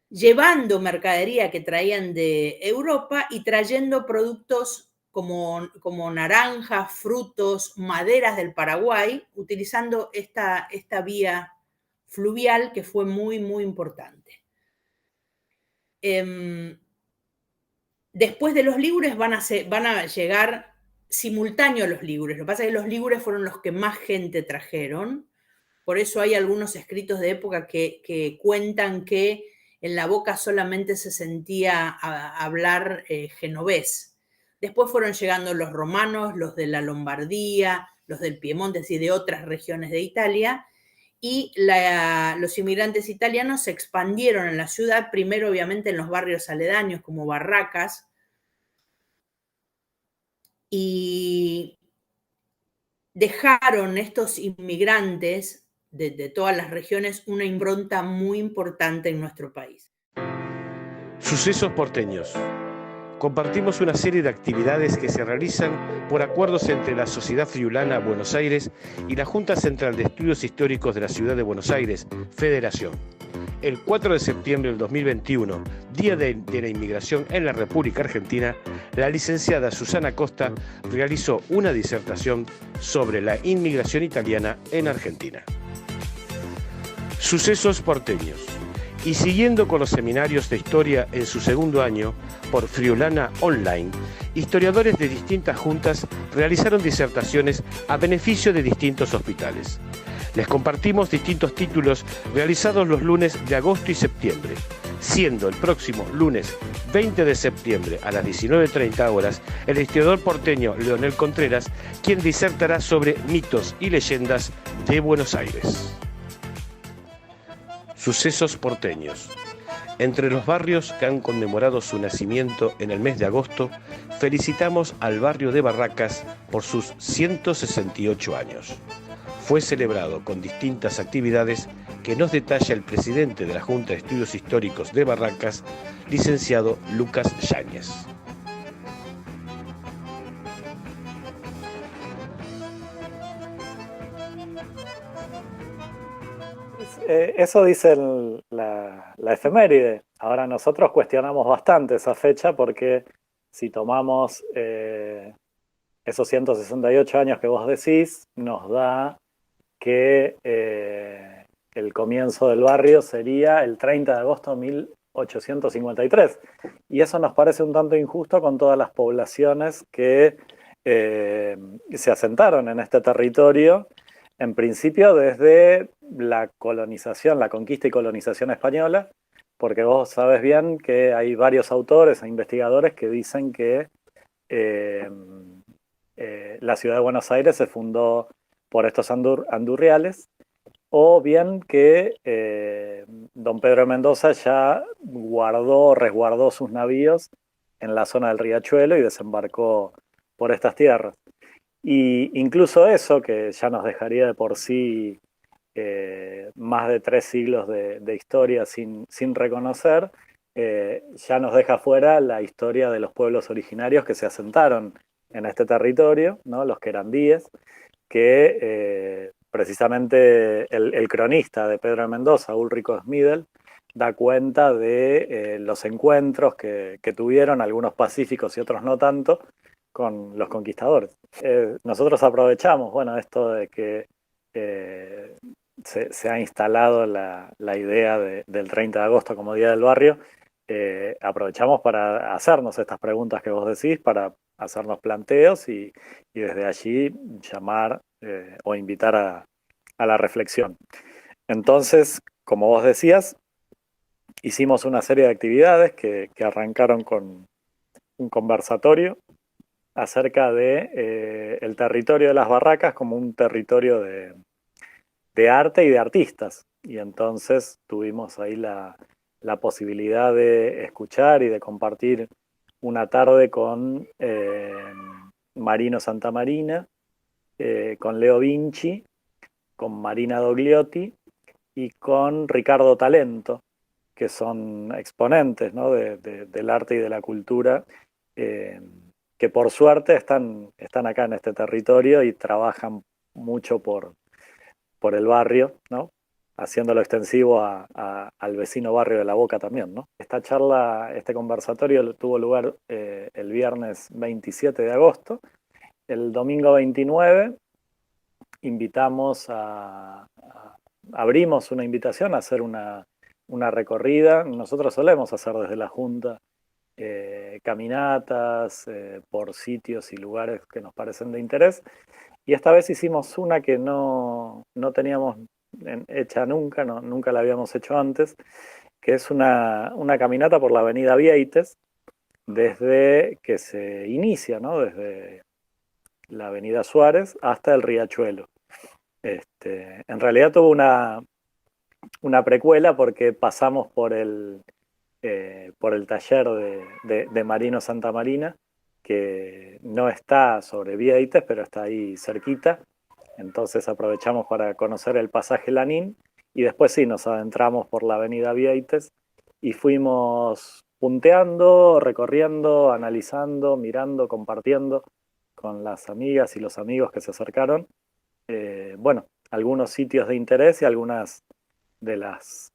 llevando mercadería que traían de Europa y trayendo productos como naranjas, frutos, maderas del Paraguay, utilizando esta vía fluvial que fue muy, muy importante. Después de los ligures van a llegar simultáneos los ligures. Lo que pasa es que los ligures fueron los que más gente trajeron. Por eso hay algunos escritos de época que cuentan que en La Boca solamente se sentía hablar genovés. Después fueron llegando los romanos, los de la Lombardía, los del Piemonte, es decir, de otras regiones de Italia, y los inmigrantes italianos se expandieron en la ciudad, primero obviamente en los barrios aledaños como Barracas, y dejaron estos inmigrantes de todas las regiones una impronta muy importante en nuestro país. Sucesos porteños. Compartimos una serie de actividades que se realizan por acuerdos entre la Sociedad Friulana Buenos Aires y la Junta Central de Estudios Históricos de la Ciudad de Buenos Aires, Federación. El 4 de septiembre del 2021, Día de la Inmigración en la República Argentina, la licenciada Susana Costa realizó una disertación sobre la inmigración italiana en Argentina. Sucesos porteños. Y siguiendo con los seminarios de historia en su segundo año, por Friulana Online, historiadores de distintas juntas realizaron disertaciones a beneficio de distintos hospitales. Les compartimos distintos títulos realizados los lunes de agosto y septiembre, siendo el próximo lunes 20 de septiembre a las 19:30 horas el historiador porteño Leonel Contreras, quien disertará sobre mitos y leyendas de Buenos Aires. Sucesos porteños. Entre los barrios que han conmemorado su nacimiento en el mes de agosto, felicitamos al barrio de Barracas por sus 168 años. Fue celebrado con distintas actividades que nos detalla el presidente de la Junta de Estudios Históricos de Barracas, licenciado Lucas Yáñez. Eso dice la efeméride. Ahora nosotros cuestionamos bastante esa fecha porque si tomamos esos 168 años que vos decís, nos da que el comienzo del barrio sería el 30 de agosto de 1853. Y eso nos parece un tanto injusto con todas las poblaciones que se asentaron en este territorio, en principio desde la colonización, la conquista y colonización española, porque vos sabés bien que hay varios autores e investigadores que dicen que la ciudad de Buenos Aires se fundó por estos andurriales, o bien que don Pedro de Mendoza ya resguardó sus navíos en la zona del Riachuelo y desembarcó por estas tierras. Y incluso eso, que ya nos dejaría de por sí más de 3 siglos de historia sin reconocer, ya nos deja fuera la historia de los pueblos originarios que se asentaron en este territorio, ¿no? Los querandíes, que precisamente el cronista de Pedro de Mendoza, Ulrico Smidel, da cuenta de los encuentros que tuvieron, algunos pacíficos y otros no tanto, con los conquistadores. Nosotros aprovechamos, bueno, esto de que se ha instalado la idea del 30 de agosto como Día del Barrio, aprovechamos para hacernos estas preguntas que vos decís, para hacernos planteos y desde allí llamar o invitar a la reflexión. Entonces, como vos decías, hicimos una serie de actividades que arrancaron con un conversatorio acerca de el territorio de las barracas como un territorio de arte y de artistas. Y entonces tuvimos ahí la posibilidad de escuchar y de compartir una tarde con Marino Santamarina, con Leo Vinci, con Marina Dogliotti y con Ricardo Talento, que son exponentes, ¿no? del arte y de la cultura, que por suerte están acá en este territorio y trabajan mucho por el barrio, ¿no? Haciéndolo extensivo al vecino barrio de La Boca también, ¿no? Esta charla, este conversatorio tuvo lugar el viernes 27 de agosto. El domingo 29 abrimos una invitación a hacer una recorrida. Nosotros solemos hacer desde la Junta caminatas por sitios y lugares que nos parecen de interés. Y esta vez hicimos una que no teníamos hecha nunca, nunca la habíamos hecho antes, que es una caminata por la avenida Vieites, desde que se inicia, ¿no? Desde la avenida Suárez hasta el Riachuelo. En realidad tuvo una precuela porque pasamos por el taller de Marino Santamarina, que no está sobre Vieites, pero está ahí cerquita. Entonces aprovechamos para conocer el pasaje Lanín y después sí nos adentramos por la avenida Vieites y fuimos punteando, recorriendo, analizando, mirando, compartiendo con las amigas y los amigos que se acercaron. Bueno, algunos sitios de interés y algunas de las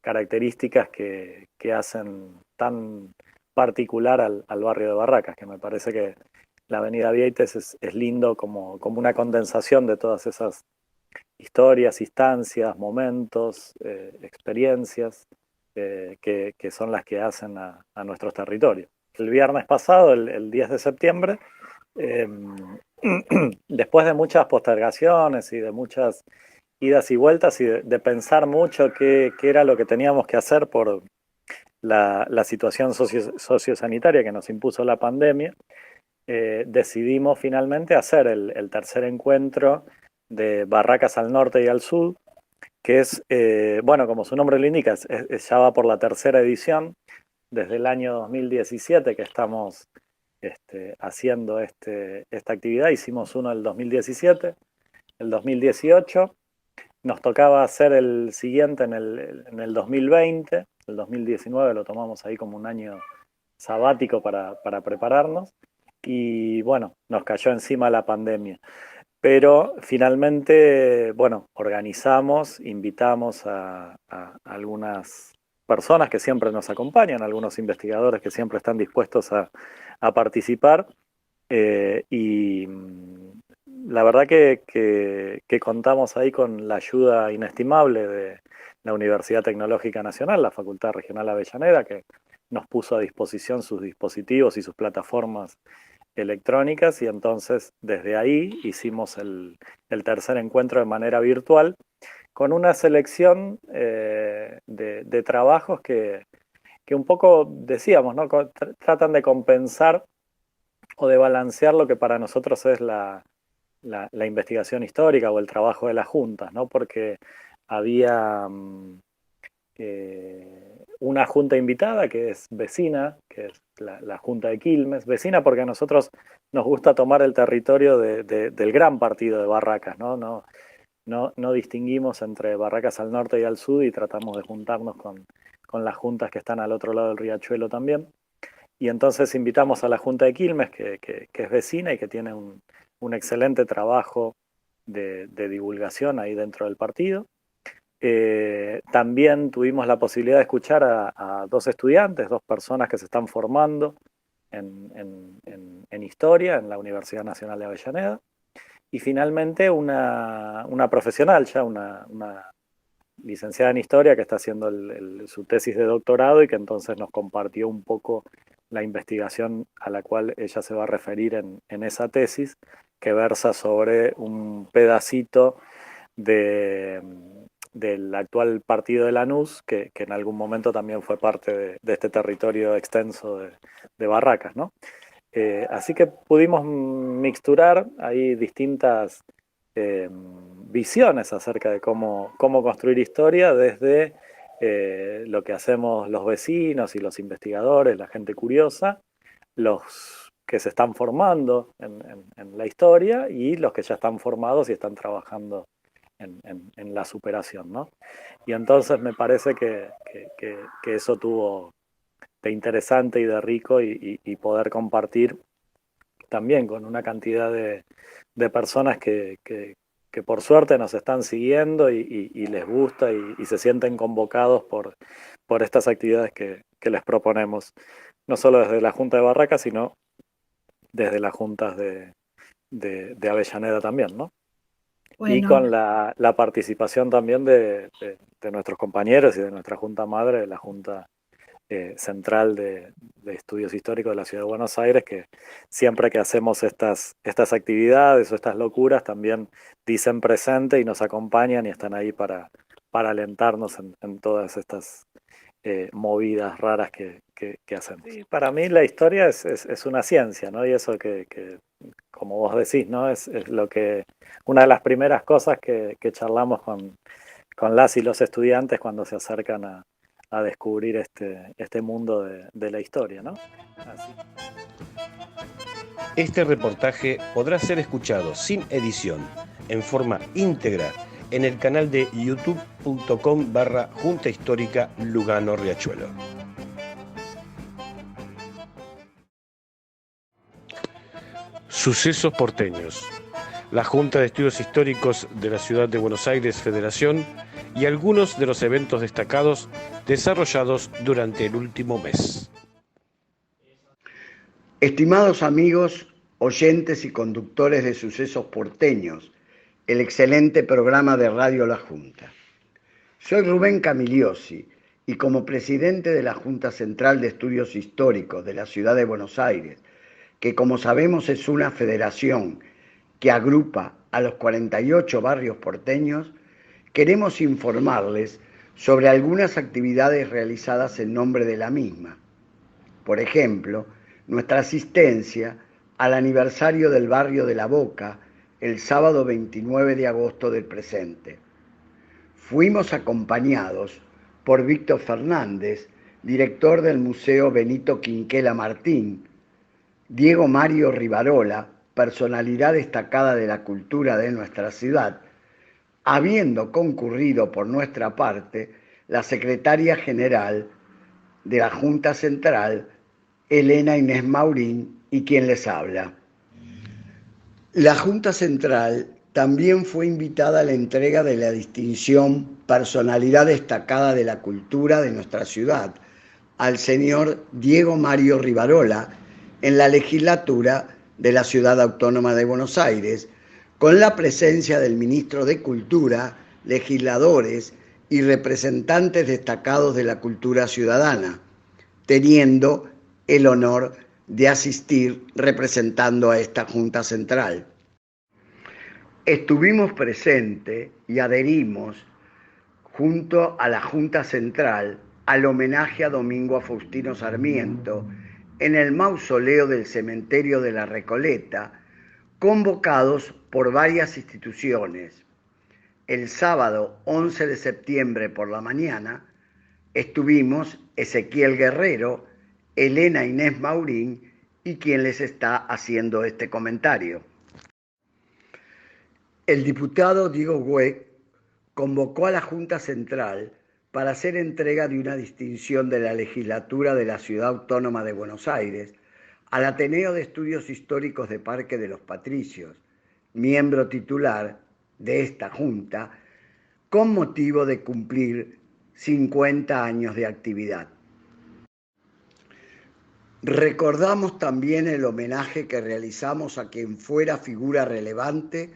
características que hacen tan particular al barrio de Barracas, que me parece que la avenida Vieites es lindo como una condensación de todas esas historias, instancias, momentos, experiencias que son las que hacen a nuestros territorios. El viernes pasado, el 10 de septiembre, después de muchas postergaciones y de muchas idas y vueltas y de pensar mucho qué era lo que teníamos que hacer por la situación sociosanitaria que nos impuso la pandemia, decidimos finalmente hacer el tercer encuentro de Barracas al norte y al sur, que es, bueno, como su nombre lo indica, ya va por la tercera edición, desde el año 2017 que estamos haciendo esta actividad. Hicimos uno el 2017, el 2018, nos tocaba hacer el siguiente en el 2020, el 2019 lo tomamos ahí como un año sabático para prepararnos y bueno, nos cayó encima la pandemia. Pero finalmente, bueno, organizamos, invitamos a algunas personas que siempre nos acompañan, algunos investigadores que siempre están dispuestos a participar y la verdad que contamos ahí con la ayuda inestimable de la Universidad Tecnológica Nacional, la Facultad Regional Avellaneda, que nos puso a disposición sus dispositivos y sus plataformas electrónicas y entonces desde ahí hicimos el tercer encuentro de manera virtual con una selección de trabajos que un poco decíamos, ¿no? Tratan de compensar o de balancear lo que para nosotros es la investigación histórica o el trabajo de las juntas, ¿no? Porque había una junta invitada que es vecina, que es la Junta de Quilmes, vecina porque a nosotros nos gusta tomar el territorio del gran partido de Barracas, ¿no? No distinguimos entre Barracas al norte y al sur y tratamos de juntarnos con las juntas que están al otro lado del riachuelo también. Y entonces invitamos a la Junta de Quilmes, que es vecina y que tiene un excelente trabajo de divulgación ahí dentro del partido. También tuvimos la posibilidad de escuchar a 2 estudiantes, 2 personas que se están formando en historia en la Universidad Nacional de Avellaneda. Y finalmente una profesional ya, una licenciada en historia que está haciendo su tesis de doctorado y que entonces nos compartió un poco la investigación a la cual ella se va a referir en esa tesis, que versa sobre un pedacito del actual partido de Lanús, que en algún momento también fue parte de este territorio extenso de Barracas, ¿no? Así que pudimos mixturar ahí distintas visiones acerca de cómo construir historia desde lo que hacemos los vecinos y los investigadores, la gente curiosa, los que se están formando en la historia y los que ya están formados y están trabajando en la superación, ¿no? Y entonces me parece que eso tuvo de interesante y de rico y poder compartir también con una cantidad de personas que por suerte nos están siguiendo y les gusta y se sienten convocados por estas actividades que les proponemos, no solo desde la Junta de Barracas, sino desde las juntas de Avellaneda también, ¿no? Bueno. Y con la participación también de nuestros compañeros y de nuestra Junta Madre, de la Junta Central de Estudios Históricos de la Ciudad de Buenos Aires, que siempre que hacemos estas actividades o estas locuras también dicen presente y nos acompañan y están ahí para alentarnos en todas estas movidas raras que hacemos. Y para mí la historia es una ciencia, ¿no? Y eso que como vos decís, ¿no? Es lo que una de las primeras cosas que charlamos con las y los estudiantes cuando se acercan a descubrir este mundo de la historia, ¿no? Así. Este reportaje podrá ser escuchado sin edición, en forma íntegra, en el canal de youtube.com/Junta Histórica Lugano Riachuelo. Sucesos porteños. La Junta de Estudios Históricos de la Ciudad de Buenos Aires Federación y algunos de los eventos destacados desarrollados durante el último mes. Estimados amigos, oyentes y conductores de Sucesos Porteños, el excelente programa de Radio La Junta. Soy Rubén Camiliosi y como presidente de la Junta Central de Estudios Históricos de la Ciudad de Buenos Aires, que como sabemos es una federación que agrupa a los 48 barrios porteños, queremos informarles sobre algunas actividades realizadas en nombre de la misma. Por ejemplo, nuestra asistencia al aniversario del barrio de La Boca el sábado 29 de agosto del presente. Fuimos acompañados por Víctor Fernández, director del Museo Benito Quinquela Martín, Diego Mario Rivarola, personalidad destacada de la cultura de nuestra ciudad, habiendo concurrido por nuestra parte la secretaria general de la Junta Central, Elena Inés Maurín, y quien les habla. La Junta Central también fue invitada a la entrega de la distinción Personalidad Destacada de la Cultura de nuestra ciudad al señor Diego Mario Rivarola en la legislatura de la Ciudad Autónoma de Buenos Aires, con la presencia del ministro de Cultura, legisladores y representantes destacados de la cultura ciudadana, teniendo el honor de asistir representando a esta Junta Central. Estuvimos presentes y adherimos junto a la Junta Central al homenaje a Domingo Faustino Sarmiento en el mausoleo del cementerio de la Recoleta, convocados por varias instituciones. El sábado 11 de septiembre por la mañana estuvimos Ezequiel Guerrero, Elena Inés Maurín y quien les está haciendo este comentario. El diputado Diego Güell convocó a la Junta Central para hacer entrega de una distinción de la legislatura de la Ciudad Autónoma de Buenos Aires al Ateneo de Estudios Históricos de Parque de los Patricios, miembro titular de esta Junta, con motivo de cumplir 50 años de actividad. Recordamos también el homenaje que realizamos a quien fuera figura relevante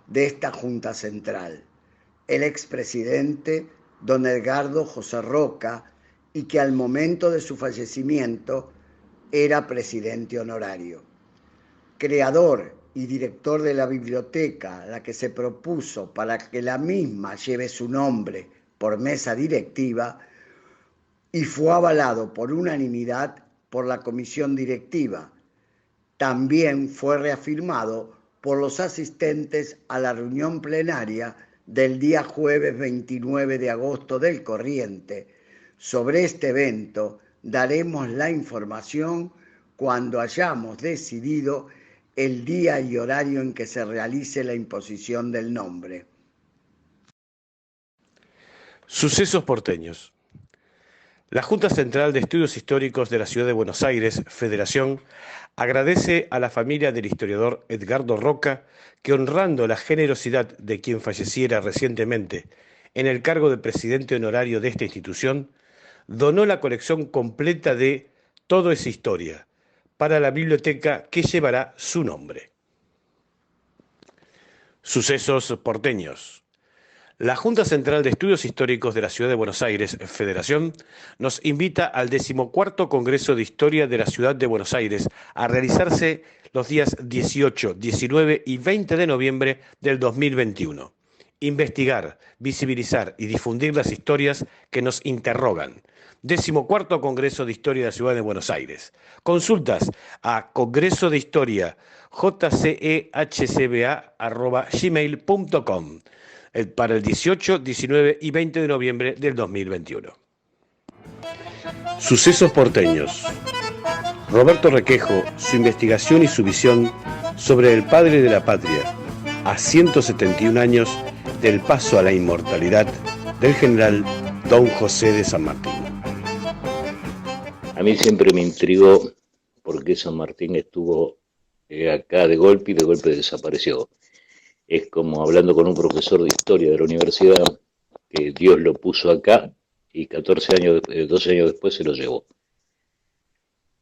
de esta Junta Central, el expresidente don Edgardo José Roca, y que al momento de su fallecimiento era presidente honorario. Creador y director de la biblioteca, la que se propuso para que la misma lleve su nombre por mesa directiva, y fue avalado por unanimidad por la comisión directiva. También fue reafirmado por los asistentes a la reunión plenaria del día jueves 29 de agosto del corriente. Sobre este evento daremos la información cuando hayamos decidido el día y horario en que se realice la imposición del nombre. Sucesos porteños. La Junta Central de Estudios Históricos de la Ciudad de Buenos Aires, Federación, agradece a la familia del historiador Edgardo Roca que, honrando la generosidad de quien falleciera recientemente en el cargo de presidente honorario de esta institución, donó la colección completa de Todo es Historia para la biblioteca que llevará su nombre. Sucesos porteños. La Junta Central de Estudios Históricos de la Ciudad de Buenos Aires, Federación, nos invita al 14º Congreso de Historia de la Ciudad de Buenos Aires a realizarse los días 18, 19 y 20 de noviembre del 2021. Investigar, visibilizar y difundir las historias que nos interrogan. 14º Congreso de Historia de la Ciudad de Buenos Aires. Consultas a congresodehcba@gmail.com para el 18, 19 y 20 de noviembre del 2021. Sucesos porteños. Roberto Requejo, su investigación y su visión sobre el padre de la patria, a 171 años del paso a la inmortalidad del general Don José de San Martín. A mí siempre me intrigó por qué San Martín estuvo acá de golpe y de golpe desapareció. Es como hablando con un profesor de historia de la universidad, que Dios lo puso acá y 12 años después se lo llevó.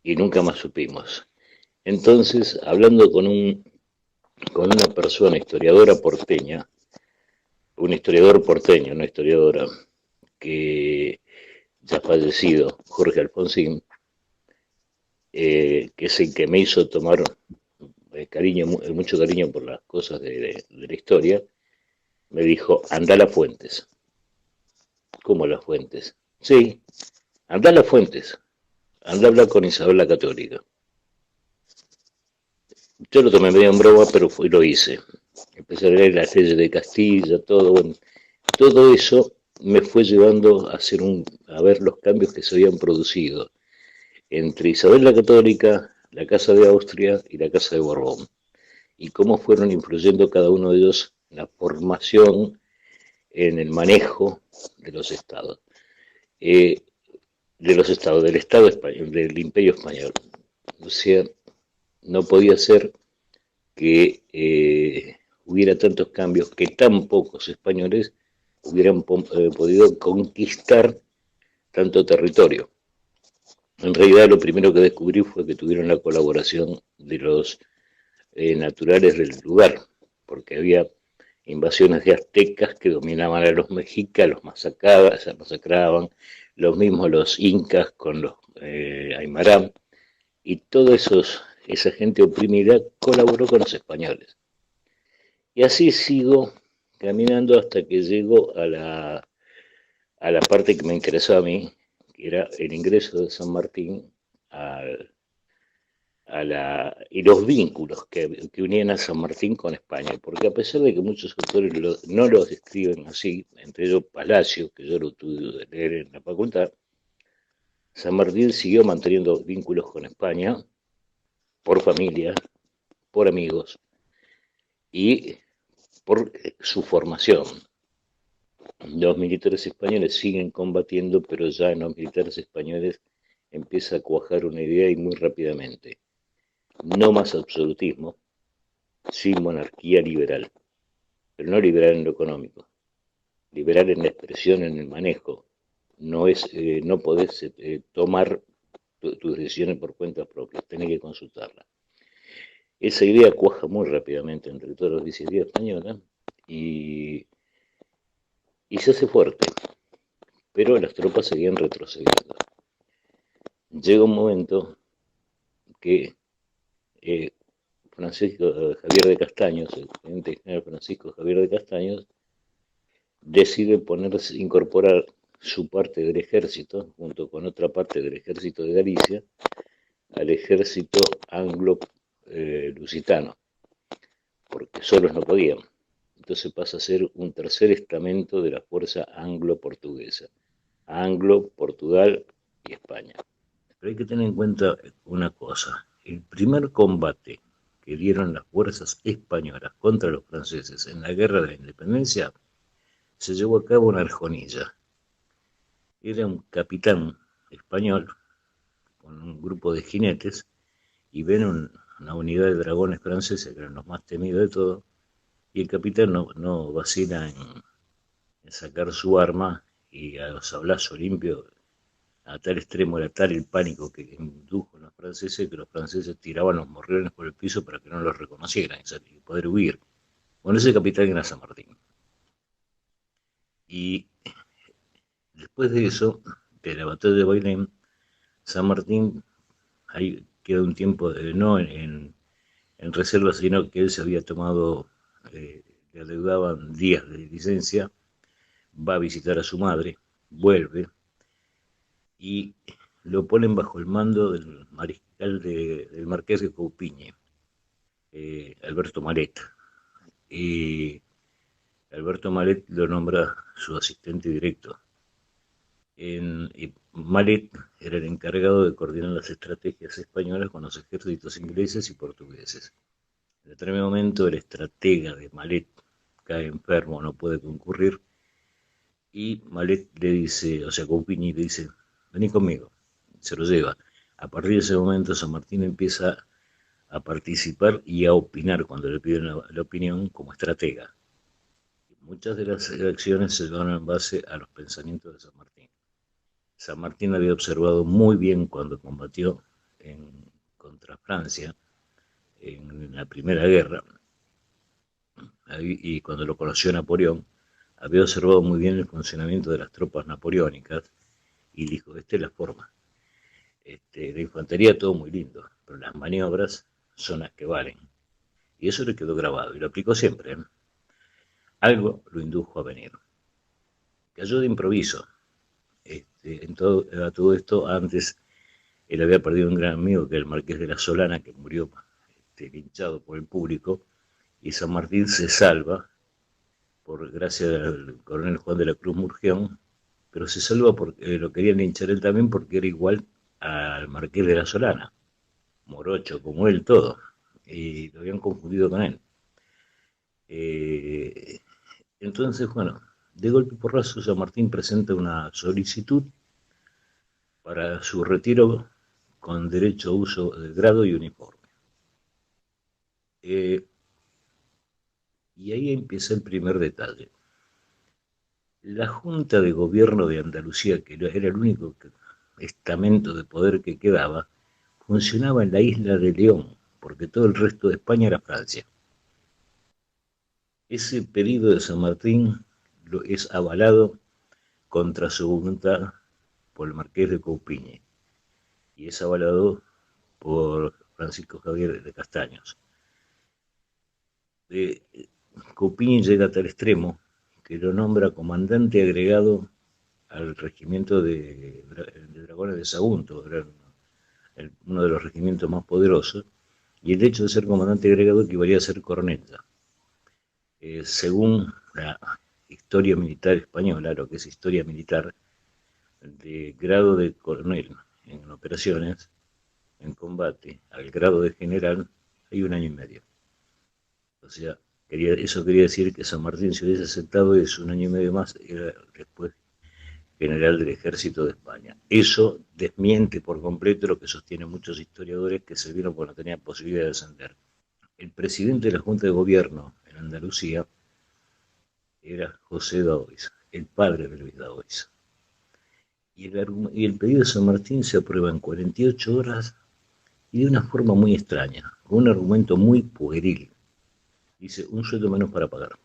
Y nunca más supimos. Entonces, hablando con una persona historiadora porteña, un historiador porteño, una historiadora que ya fallecido, Jorge Alfonsín, que es el que me hizo tomar mucho cariño por las cosas de la historia, me dijo, anda a las fuentes. ¿Cómo a las fuentes? Sí, anda a las fuentes. Anda a hablar con Isabel la Católica. Yo lo tomé medio en broma, pero lo hice. Empecé a leer las leyes de Castilla, todo. Bueno, todo eso me fue llevando a ver los cambios que se habían producido entre Isabel la Católica, la Casa de Austria y la Casa de Borbón, y cómo fueron influyendo cada uno de ellos en la formación, en el manejo de los estados, del Estado español, del Imperio Español. O sea, no podía ser que hubiera tantos cambios, que tan pocos españoles hubieran podido conquistar tanto territorio. En realidad lo primero que descubrí fue que tuvieron la colaboración de los naturales del lugar, porque había invasiones de aztecas que dominaban a los mexicas, los masacraban, los mismos los incas con los aymara, y toda esa gente oprimida colaboró con los españoles. Y así sigo caminando hasta que llego a la parte que me interesaba a mí, que era el ingreso de San Martín y los vínculos que unían a San Martín con España, porque a pesar de que muchos autores no lo describen así, entre ellos Palacio, que yo lo tuve de leer en la facultad, San Martín siguió manteniendo vínculos con España por familia, por amigos y por su formación. Los militares españoles siguen combatiendo, pero ya en los militares españoles empieza a cuajar una idea y muy rápidamente. No más absolutismo, sí monarquía liberal, pero no liberal en lo económico, liberal en la expresión, en el manejo. No podés tomar tus decisiones por cuenta propia, tenés que consultarla. Esa idea cuaja muy rápidamente entre todos los 10 días españoles y se hace fuerte, pero las tropas seguían retrocediendo. Llega un momento que Francisco Javier de Castaños, el teniente general Francisco Javier de Castaños, decide incorporar su parte del ejército, junto con otra parte del ejército de Galicia, al ejército anglo-lusitano, porque solos no podían. Entonces pasa a ser un tercer estamento de la fuerza anglo-portuguesa. Anglo, Portugal y España. Pero hay que tener en cuenta una cosa. El primer combate que dieron las fuerzas españolas contra los franceses en la Guerra de la Independencia se llevó a cabo en Arjonilla. Era un capitán español con un grupo de jinetes y ven una unidad de dragones franceses, que eran los más temidos de todos, y el capitán no vacila en sacar su arma y a los sablazos limpios. A tal extremo era tal el pánico que indujo a los franceses que los franceses tiraban los morriones por el piso para que no los reconocieran y poder huir. Bueno, ese capitán era San Martín. Y después de eso, de la batalla de Bailén, San Martín ahí queda un tiempo, no en reserva, sino que él se había tomado, le adeudaban días de licencia, va a visitar a su madre, vuelve, y lo ponen bajo el mando del mariscal del marqués de Coupiñe, Alberto Malet. Y Alberto Malet lo nombra su asistente directo. Y Malet era el encargado de coordinar las estrategias españolas con los ejércitos ingleses y portugueses. En determinado momento el estratega de Malet cae enfermo, no puede concurrir, y Malet le dice, o sea, Coupiñe le dice, vení conmigo, se lo lleva. A partir de ese momento San Martín empieza a participar y a opinar cuando le piden la opinión como estratega. Muchas de las acciones se dan en base a los pensamientos de San Martín. San Martín había observado muy bien cuando combatió contra Francia en la Primera Guerra, y cuando lo conoció Napoleón, había observado muy bien el funcionamiento de las tropas napoleónicas y dijo, esta es la forma. La infantería todo muy lindo, pero las maniobras son las que valen. Y eso le quedó grabado y lo aplicó siempre. Algo lo indujo a venir. Cayó de improviso. A todo esto, antes él había perdido un gran amigo, que era el Marqués de la Solana, que murió linchado por el público, y San Martín se salva, por gracia del coronel Juan de la Cruz Murgeón, pero se salva porque lo querían linchar él también porque era igual al Marqués de la Solana, morocho como él todo, y lo habían confundido con él. Entonces, bueno, de golpe y porrazo San Martín presenta una solicitud para su retiro con derecho a uso de grado y uniforme. Y ahí empieza el primer detalle. La Junta de Gobierno de Andalucía, que era el único estamento de poder que quedaba, funcionaba en la isla de León, porque todo el resto de España era Francia. Ese pedido de San Martín es avalado contra su voluntad por el Marqués de Coupiñe y es avalado por Francisco Javier de Castaños. Coupiñe llega a tal extremo que lo nombra comandante agregado al regimiento de dragones de Sagunto, era uno de los regimientos más poderosos, y el hecho de ser comandante agregado equivalía a ser coronel. Según la historia militar española, lo que es historia militar, de grado de coronel en operaciones, en combate, al grado de general, hay 1 año y medio. O sea, Eso quería decir que San Martín, si hubiese aceptado eso 1 año y medio más, era después general del Ejército de España. Eso desmiente por completo lo que sostienen muchos historiadores, que se vieron porque no tenían posibilidad de ascender. El presidente de la Junta de Gobierno en Andalucía era José Daoiz, el padre de Luis Daoiz. Y el pedido de San Martín se aprueba en 48 horas y de una forma muy extraña, con un argumento muy pueril. Dice, un sueldo menos para pagar.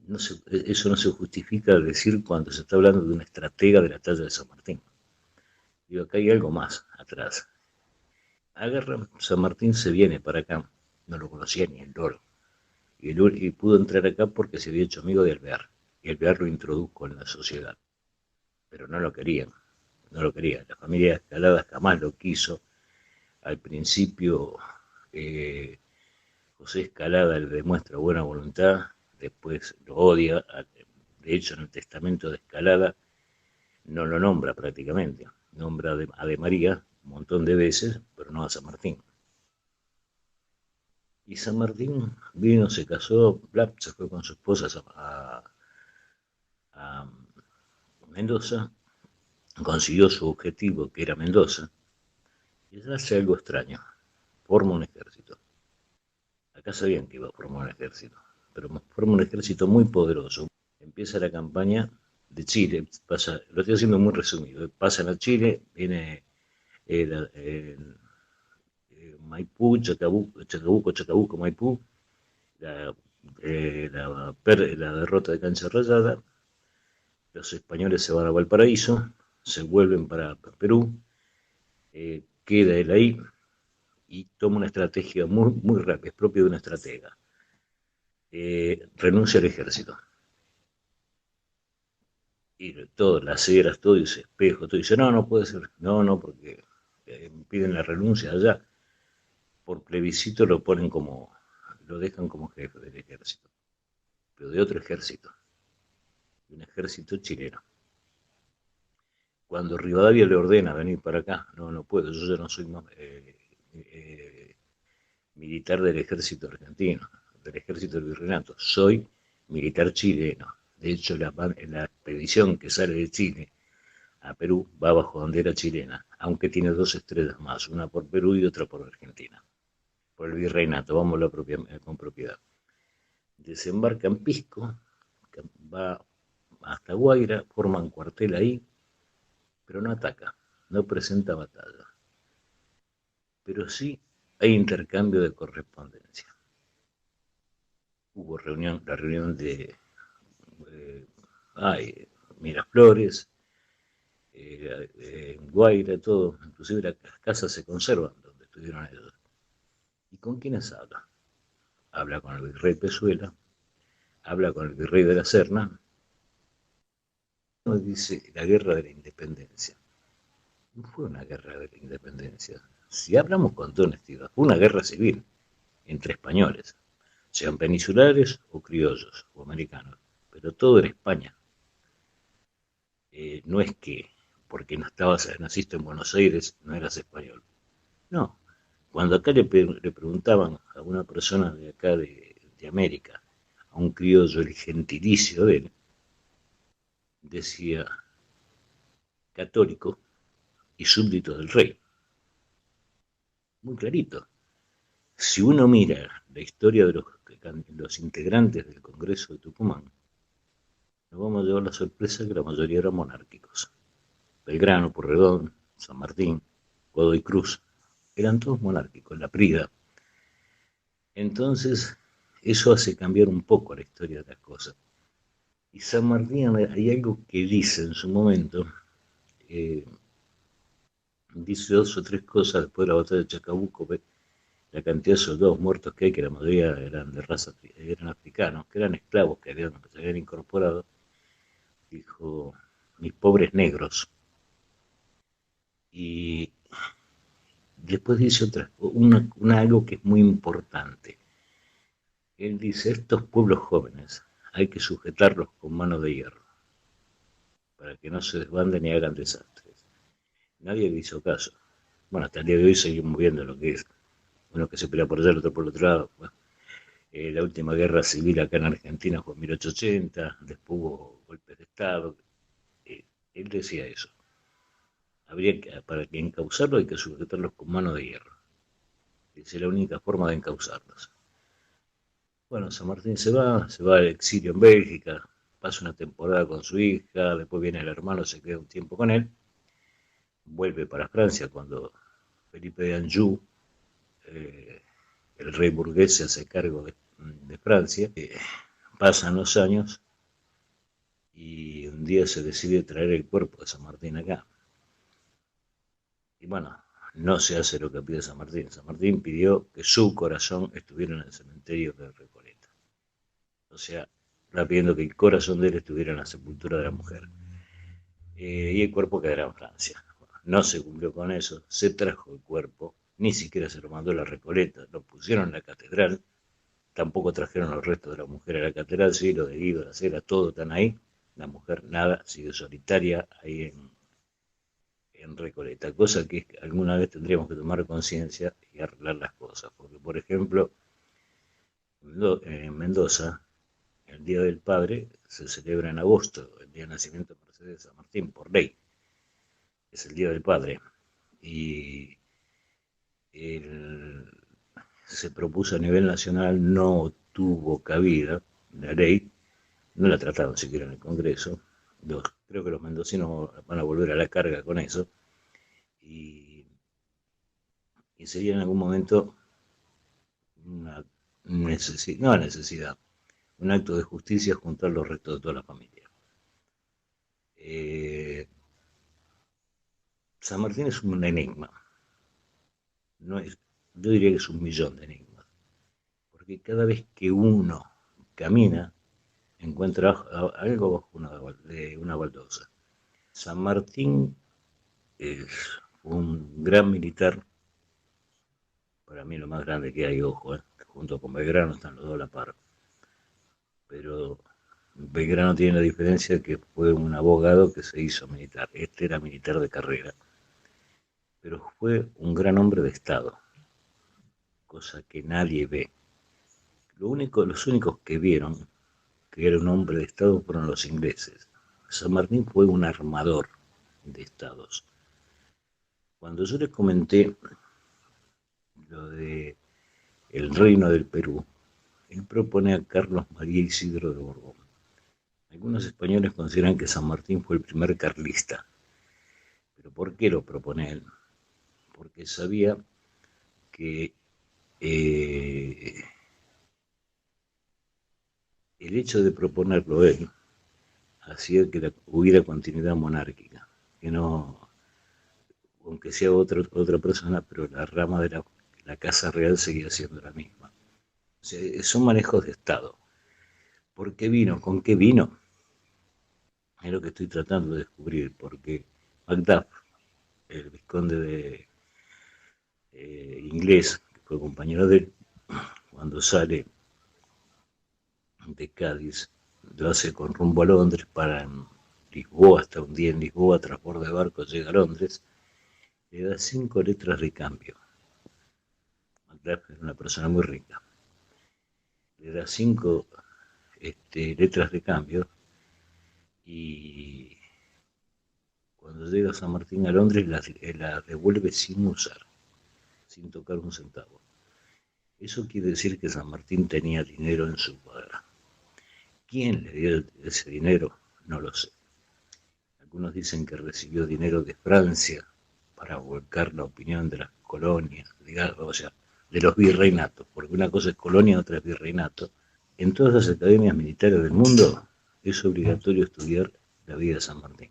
Eso no se justifica al decir cuando se está hablando de una estratega de la talla de San Martín. Digo, acá hay algo más atrás. Agarra, San Martín se viene para acá, no lo conocía ni el loro. Y pudo entrar acá porque se había hecho amigo de Alvear. Y Alvear lo introdujo en la sociedad. Pero no lo querían. La familia de Escalada jamás lo quiso. Al principio, José Escalada le demuestra buena voluntad, después lo odia. De hecho, en el testamento de Escalada no lo nombra prácticamente. Nombra a De María un montón de veces, pero no a San Martín. Y San Martín vino, se casó, se fue con su esposa a Mendoza, consiguió su objetivo, que era Mendoza, y ya hace algo extraño, forma un ejército. Acá sabían que iba a formar un ejército, pero forma un ejército muy poderoso. Empieza la campaña de Chile, lo estoy haciendo muy resumido, pasan a Chile, viene Maipú, Chacabuco, Maipú, la derrota de Cancha Rayada, los españoles se van a Valparaíso, se vuelven para Perú, queda él ahí y toma una estrategia muy, muy rápida, es propio de una estratega. Renuncia al ejército. Y todas las eras, todo dice espejo, todo dice, no puede ser, no, porque piden la renuncia allá. Por plebiscito lo dejan como jefe del ejército, pero de otro ejército, un ejército chileno. Cuando Rivadavia le ordena venir para acá, no puedo, yo ya no soy más militar del ejército argentino, del ejército del virreinato, soy militar chileno. De hecho, la expedición que sale de Chile a Perú va bajo bandera chilena, aunque tiene 2 estrellas más, una por Perú y otra por Argentina. Por el virreinato, vamos con propiedad. Desembarca en Pisco, va hasta Guaira, forman cuartel ahí, pero no ataca, no presenta batalla. Pero sí hay intercambio de correspondencia. Hubo la reunión de Miraflores, Guaira, todo, inclusive las casas se conservan donde estuvieron ellos. ¿Y con quiénes habla? Habla con el virrey Pezuela, habla con el virrey de la Serna. Nos dice la guerra de la independencia. No fue una guerra de la independencia. Si hablamos con toda honestidad, fue una guerra civil entre españoles, sean peninsulares o criollos o americanos, pero todo en España. No es que porque naciste en Buenos Aires no eras español. No. Cuando acá le preguntaban a una persona de acá de América, a un criollo, el gentilicio de él, decía católico y súbdito del rey. Muy clarito. Si uno mira la historia de los integrantes del Congreso de Tucumán, nos vamos a llevar la sorpresa que la mayoría eran monárquicos. Belgrano, Pueyrredón, San Martín, Godoy Cruz, eran todos monárquicos, la Prida. Entonces, eso hace cambiar un poco la historia de las cosas. Y San Martín, hay algo que dice en su momento, dice 2 o 3 cosas después de la batalla de Chacabuco, la cantidad de soldados muertos que hay, que la mayoría eran de raza, eran africanos, que eran esclavos que se habían incorporado. Dijo, mis pobres negros. Y después dice algo que es muy importante. Él dice, estos pueblos jóvenes hay que sujetarlos con mano de hierro para que no se desbanden y hagan desastres. Nadie le hizo caso. Bueno, hasta el día de hoy seguimos viendo lo que es uno que se pelea por allá, el otro por el otro lado. Bueno, La última guerra civil acá en Argentina fue en 1880, después hubo golpes de Estado. Él decía eso. Para que encauzarlo hay que sujetarlos con mano de hierro. Esa es la única forma de encauzarlos. Bueno, San Martín se va al exilio en Bélgica, pasa una temporada con su hija, después viene el hermano, se queda un tiempo con él, vuelve para Francia cuando Felipe de Anjou, el rey burgués, se hace cargo de Francia. Pasan los años y un día se decide traer el cuerpo de San Martín acá. Y bueno, no se hace lo que pide San Martín. San Martín pidió que su corazón estuviera en el cementerio de Recoleta. O sea, está pidiendo que el corazón de él estuviera en la sepultura de la mujer. Y el cuerpo quedará en Francia. Bueno, no se cumplió con eso, se trajo el cuerpo, ni siquiera se lo mandó a la Recoleta, lo pusieron en la catedral, tampoco trajeron los restos de la mujer a la catedral, sí, lo de Guido, la Cera, todo están ahí. La mujer nada, sigue solitaria ahí en Recoleta, cosa que alguna vez tendríamos que tomar conciencia y arreglar las cosas, porque por ejemplo en Mendoza el Día del Padre se celebra en agosto, el día de nacimiento de Mercedes San Martín, por ley, es el Día del Padre, y se propuso a nivel nacional, no tuvo cabida la ley, no la trataron siquiera en el Congreso. Creo que los mendocinos van a volver a la carga con eso y sería en algún momento una necesidad, un acto de justicia juntar los restos de toda la familia. San Martín es un enigma, yo diría que es un millón de enigmas, porque cada vez que uno camina encuentra algo bajo una baldosa. San Martín es un gran militar, para mí lo más grande que hay, ojo, junto con Belgrano están los dos a la par, pero Belgrano tiene la diferencia que fue un abogado que se hizo militar, este era militar de carrera, pero fue un gran hombre de Estado, cosa que nadie ve. Los únicos que vieron que era un hombre de Estado fueron los ingleses. San Martín fue un armador de estados. Cuando yo les comenté lo de el reino del Perú, él propone a Carlos María Isidro de Borbón. Algunos españoles consideran que San Martín fue el primer carlista. ¿Pero por qué lo propone él? Porque sabía que el hecho de proponerlo él hacía que hubiera continuidad monárquica, que no, aunque sea otra persona, pero la rama de la Casa Real seguía siendo la misma. O sea, son manejos de Estado. ¿Por qué vino? ¿Con qué vino? Es lo que estoy tratando de descubrir, porque Macduff, el vizconde inglés, que fue compañero de él, cuando sale de Cádiz, lo hace con rumbo a Londres, para en Lisboa, hasta un día en Lisboa, transbordo de barco, llega a Londres, le da 5 letras de cambio. Macduff era una persona muy rica. Le da 5 letras de cambio y cuando llega San Martín a Londres las devuelve sin usar, sin tocar un centavo. Eso quiere decir que San Martín tenía dinero en su poder. ¿Quién le dio ese dinero? No lo sé. Algunos dicen que recibió dinero de Francia para volcar la opinión de las colonias, digamos, o sea, de los virreinatos, porque una cosa es colonia, otra es virreinato. En todas las academias militares del mundo es obligatorio estudiar la vida de San Martín.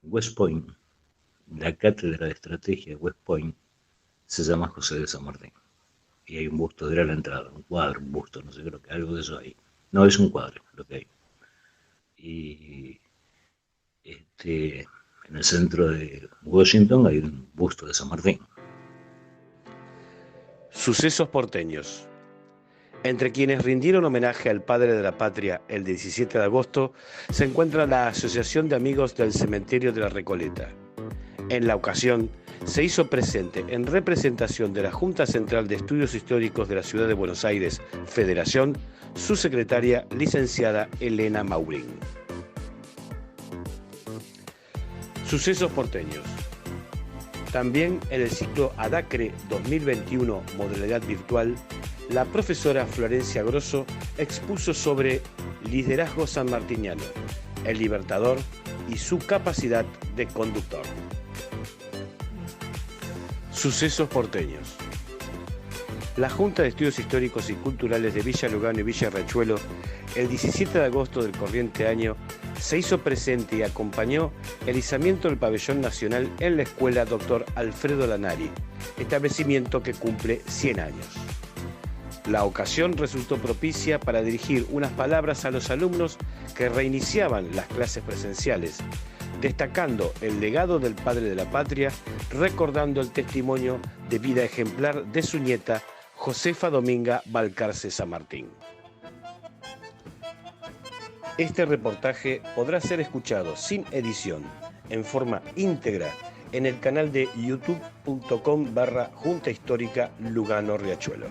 En West Point, la cátedra de estrategia de West Point se llama José de San Martín. Y hay un busto de él a la entrada, un cuadro, un busto, no sé, creo que algo de eso hay. No, es un cuadro lo que hay. Y en el centro de Washington hay un busto de San Martín. Sucesos porteños. Entre quienes rindieron homenaje al padre de la patria el 17 de agosto se encuentra la Asociación de Amigos del Cementerio de la Recoleta. En la ocasión, se hizo presente en representación de la Junta Central de Estudios Históricos de la Ciudad de Buenos Aires, Federación, su secretaria, licenciada Elena Maurín. Sucesos porteños. También en el ciclo ADACRE 2021, modalidad virtual, la profesora Florencia Grosso expuso sobre liderazgo sanmartiniano, el libertador y su capacidad de conductor. Sucesos porteños. La Junta de Estudios Históricos y Culturales de Villa Lugano y Villa Riachuelo, el 17 de agosto del corriente año, se hizo presente y acompañó el izamiento del pabellón nacional en la escuela Dr. Alfredo Lanari, establecimiento que cumple 100 años. La ocasión resultó propicia para dirigir unas palabras a los alumnos que reiniciaban las clases presenciales, destacando el legado del padre de la patria, recordando el testimonio de vida ejemplar de su nieta, Josefa Dominga Balcarce San Martín. Este reportaje podrá ser escuchado sin edición, en forma íntegra, en el canal de youtube.com/Junta Histórica Lugano Riachuelo.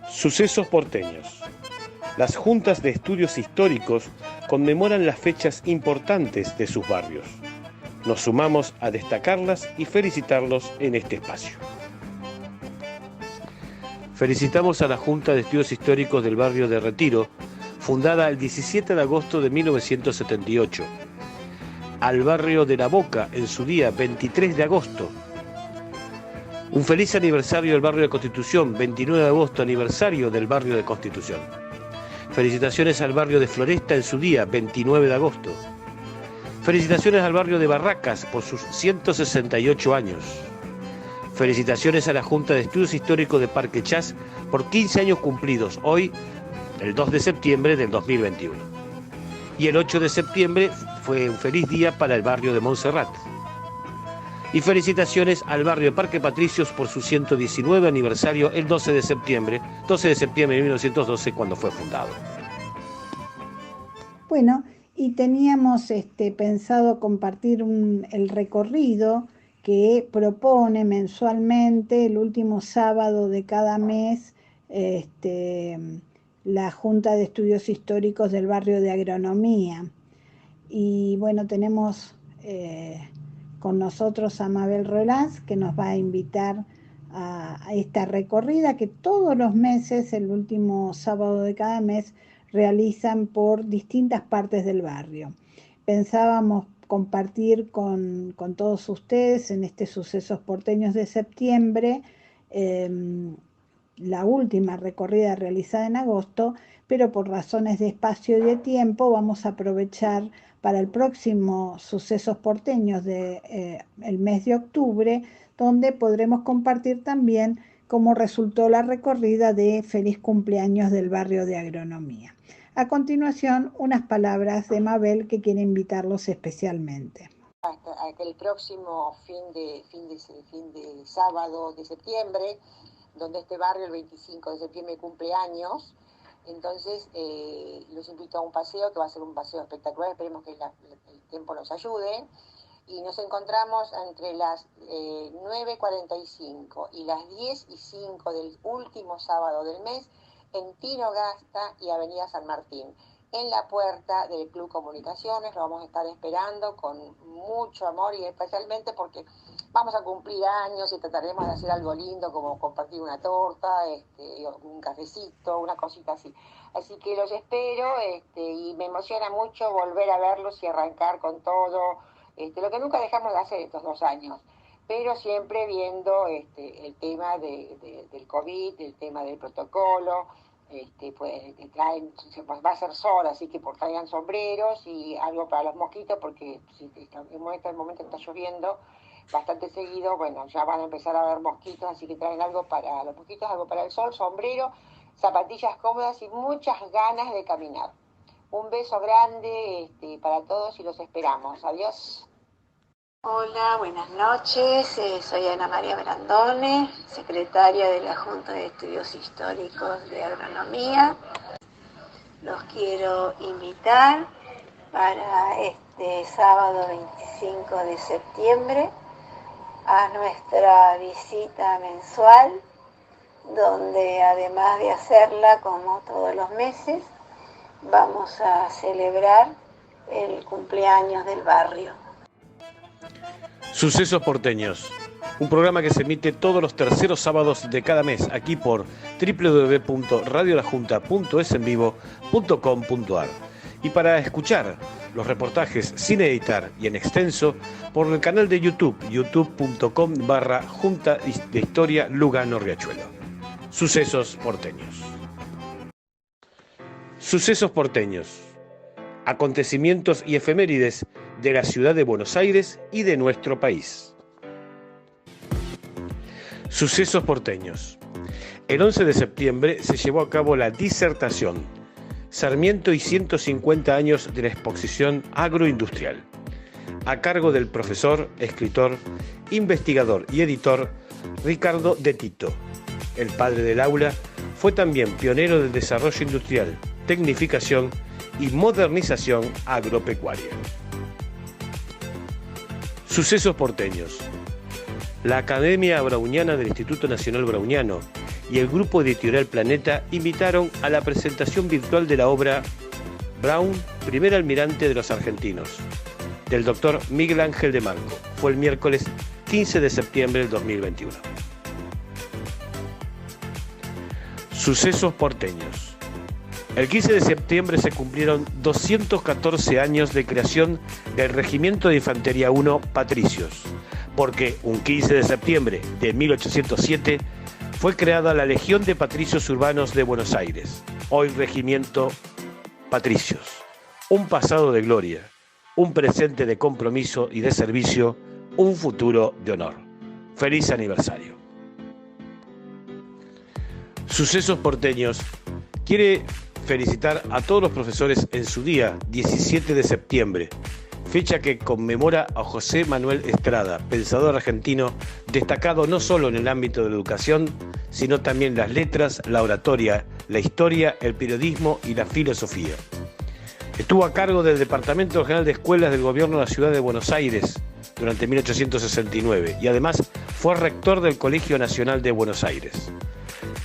Sucesos porteños. Las juntas de estudios históricos conmemoran las fechas importantes de sus barrios. Nos sumamos a destacarlas y felicitarlos en este espacio. Felicitamos a la Junta de Estudios Históricos del barrio de Retiro, fundada el 17 de agosto de 1978, al barrio de La Boca en su día 23 de agosto. Un feliz aniversario del barrio de Constitución, 29 de agosto, aniversario del barrio de Constitución. Felicitaciones al barrio de Floresta en su día, 29 de agosto. Felicitaciones al barrio de Barracas por sus 168 años. Felicitaciones a la Junta de Estudios Históricos de Parque Chas por 15 años cumplidos, hoy, el 2 de septiembre del 2021. Y el 8 de septiembre fue un feliz día para el barrio de Montserrat. Y felicitaciones al barrio de Parque Patricios por su 119 aniversario el 12 de septiembre de 1912, cuando fue fundado. Bueno, y teníamos pensado compartir el recorrido que propone mensualmente el último sábado de cada mes la Junta de Estudios Históricos del barrio de Agronomía. Y bueno, tenemos con nosotros a Mabel Roland, que nos va a invitar a esta recorrida que todos los meses, el último sábado de cada mes, realizan por distintas partes del barrio. Pensábamos compartir con todos ustedes en este Sucesos Porteños de septiembre la última recorrida realizada en agosto, pero por razones de espacio y de tiempo vamos a aprovechar para el próximo Sucesos Porteños el mes de octubre, donde podremos compartir también cómo resultó la recorrida de Feliz Cumpleaños del barrio de Agronomía. A continuación, unas palabras de Mabel, que quiere invitarlos especialmente. Hasta el próximo fin de sábado de septiembre, donde este barrio el 25 de septiembre cumple años. Entonces los invito a un paseo, que va a ser un paseo espectacular, esperemos que el tiempo nos ayude. Y nos encontramos entre las 9:45 y las 10:05 del último sábado del mes en Tinogasta y Avenida San Martín, en la puerta del Club Comunicaciones. Lo vamos a estar esperando con mucho amor, y especialmente porque vamos a cumplir años y trataremos de hacer algo lindo, como compartir una torta, un cafecito, una cosita así. Así que los espero, y me emociona mucho volver a verlos y arrancar con todo, lo que nunca dejamos de hacer estos 2 años, pero siempre viendo el tema del COVID, el tema del protocolo. Va a ser sol, así que traigan sombreros y algo para los mosquitos, porque en este momento está lloviendo bastante seguido, bueno, ya van a empezar a haber mosquitos, así que traen algo para los mosquitos, algo para el sol, sombrero, zapatillas cómodas y muchas ganas de caminar. Un beso grande para todos y los esperamos. Adiós. Hola, buenas noches. Soy Ana María Brandone, secretaria de la Junta de Estudios Históricos de Agronomía. Los quiero invitar para este sábado 25 de septiembre a nuestra visita mensual, donde además de hacerla como todos los meses, vamos a celebrar el cumpleaños del barrio. Sucesos porteños, un programa que se emite todos los terceros sábados de cada mes aquí por www.radiolajunta.esenvivo.com.ar y para escuchar los reportajes sin editar y en extenso por el canal de YouTube, youtube.com/Junta de Historia Lugano Riachuelo. Sucesos porteños. Sucesos porteños. Acontecimientos y efemérides de la ciudad de Buenos Aires y de nuestro país. Sucesos porteños. El 11 de septiembre se llevó a cabo la disertación Sarmiento y 150 años de la exposición agroindustrial, a cargo del profesor, escritor, investigador y editor Ricardo de Tito. El padre del aula fue también pionero del desarrollo industrial, tecnificación y modernización agropecuaria. Sucesos porteños. La Academia Browniana del Instituto Nacional Browniano y el grupo editorial Planeta invitaron a la presentación virtual de la obra Brown, primer almirante de los argentinos, del doctor Miguel Ángel de Marco. Fue el miércoles 15 de septiembre del 2021. Sucesos porteños. El 15 de septiembre se cumplieron 214 años de creación del Regimiento de Infantería 1 Patricios, porque un 15 de septiembre de 1807 fue creada la Legión de Patricios Urbanos de Buenos Aires, hoy Regimiento Patricios. Un pasado de gloria, un presente de compromiso y de servicio, un futuro de honor. ¡Feliz aniversario! Sucesos porteños quiere felicitar a todos los profesores en su día, 17 de septiembre, fecha que conmemora a José Manuel Estrada, pensador argentino destacado no solo en el ámbito de la educación, sino también las letras, la oratoria, la historia, el periodismo y la filosofía. Estuvo a cargo del Departamento General de Escuelas del Gobierno de la Ciudad de Buenos Aires durante 1869 y además fue rector del Colegio Nacional de Buenos Aires.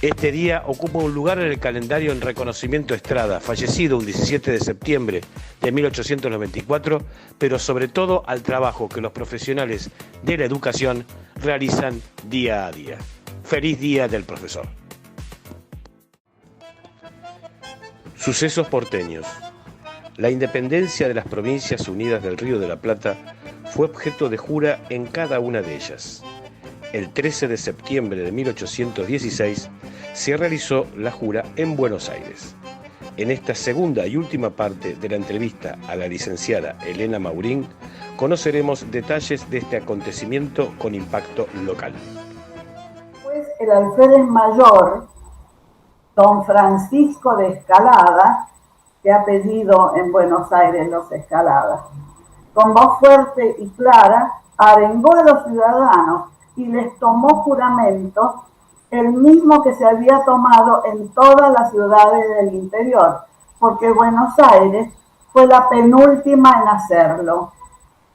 Este día ocupa un lugar en el calendario en reconocimiento a Estrada, fallecido un 17 de septiembre de 1894, pero sobre todo al trabajo que los profesionales de la educación realizan día a día. ¡Feliz Día del Profesor! Sucesos porteños. La independencia de las Provincias Unidas del Río de la Plata fue objeto de jura en cada una de ellas. El 13 de septiembre de 1816 se realizó la jura en Buenos Aires. En esta segunda y última parte de la entrevista a la licenciada Elena Maurín, conoceremos detalles de este acontecimiento con impacto local. Pues el alférez mayor, don Francisco de Escalada, que ha pedido en Buenos Aires los Escaladas, con voz fuerte y clara, arengó a los ciudadanos y les tomó juramento, el mismo que se había tomado en todas las ciudades del interior, porque Buenos Aires fue la penúltima en hacerlo.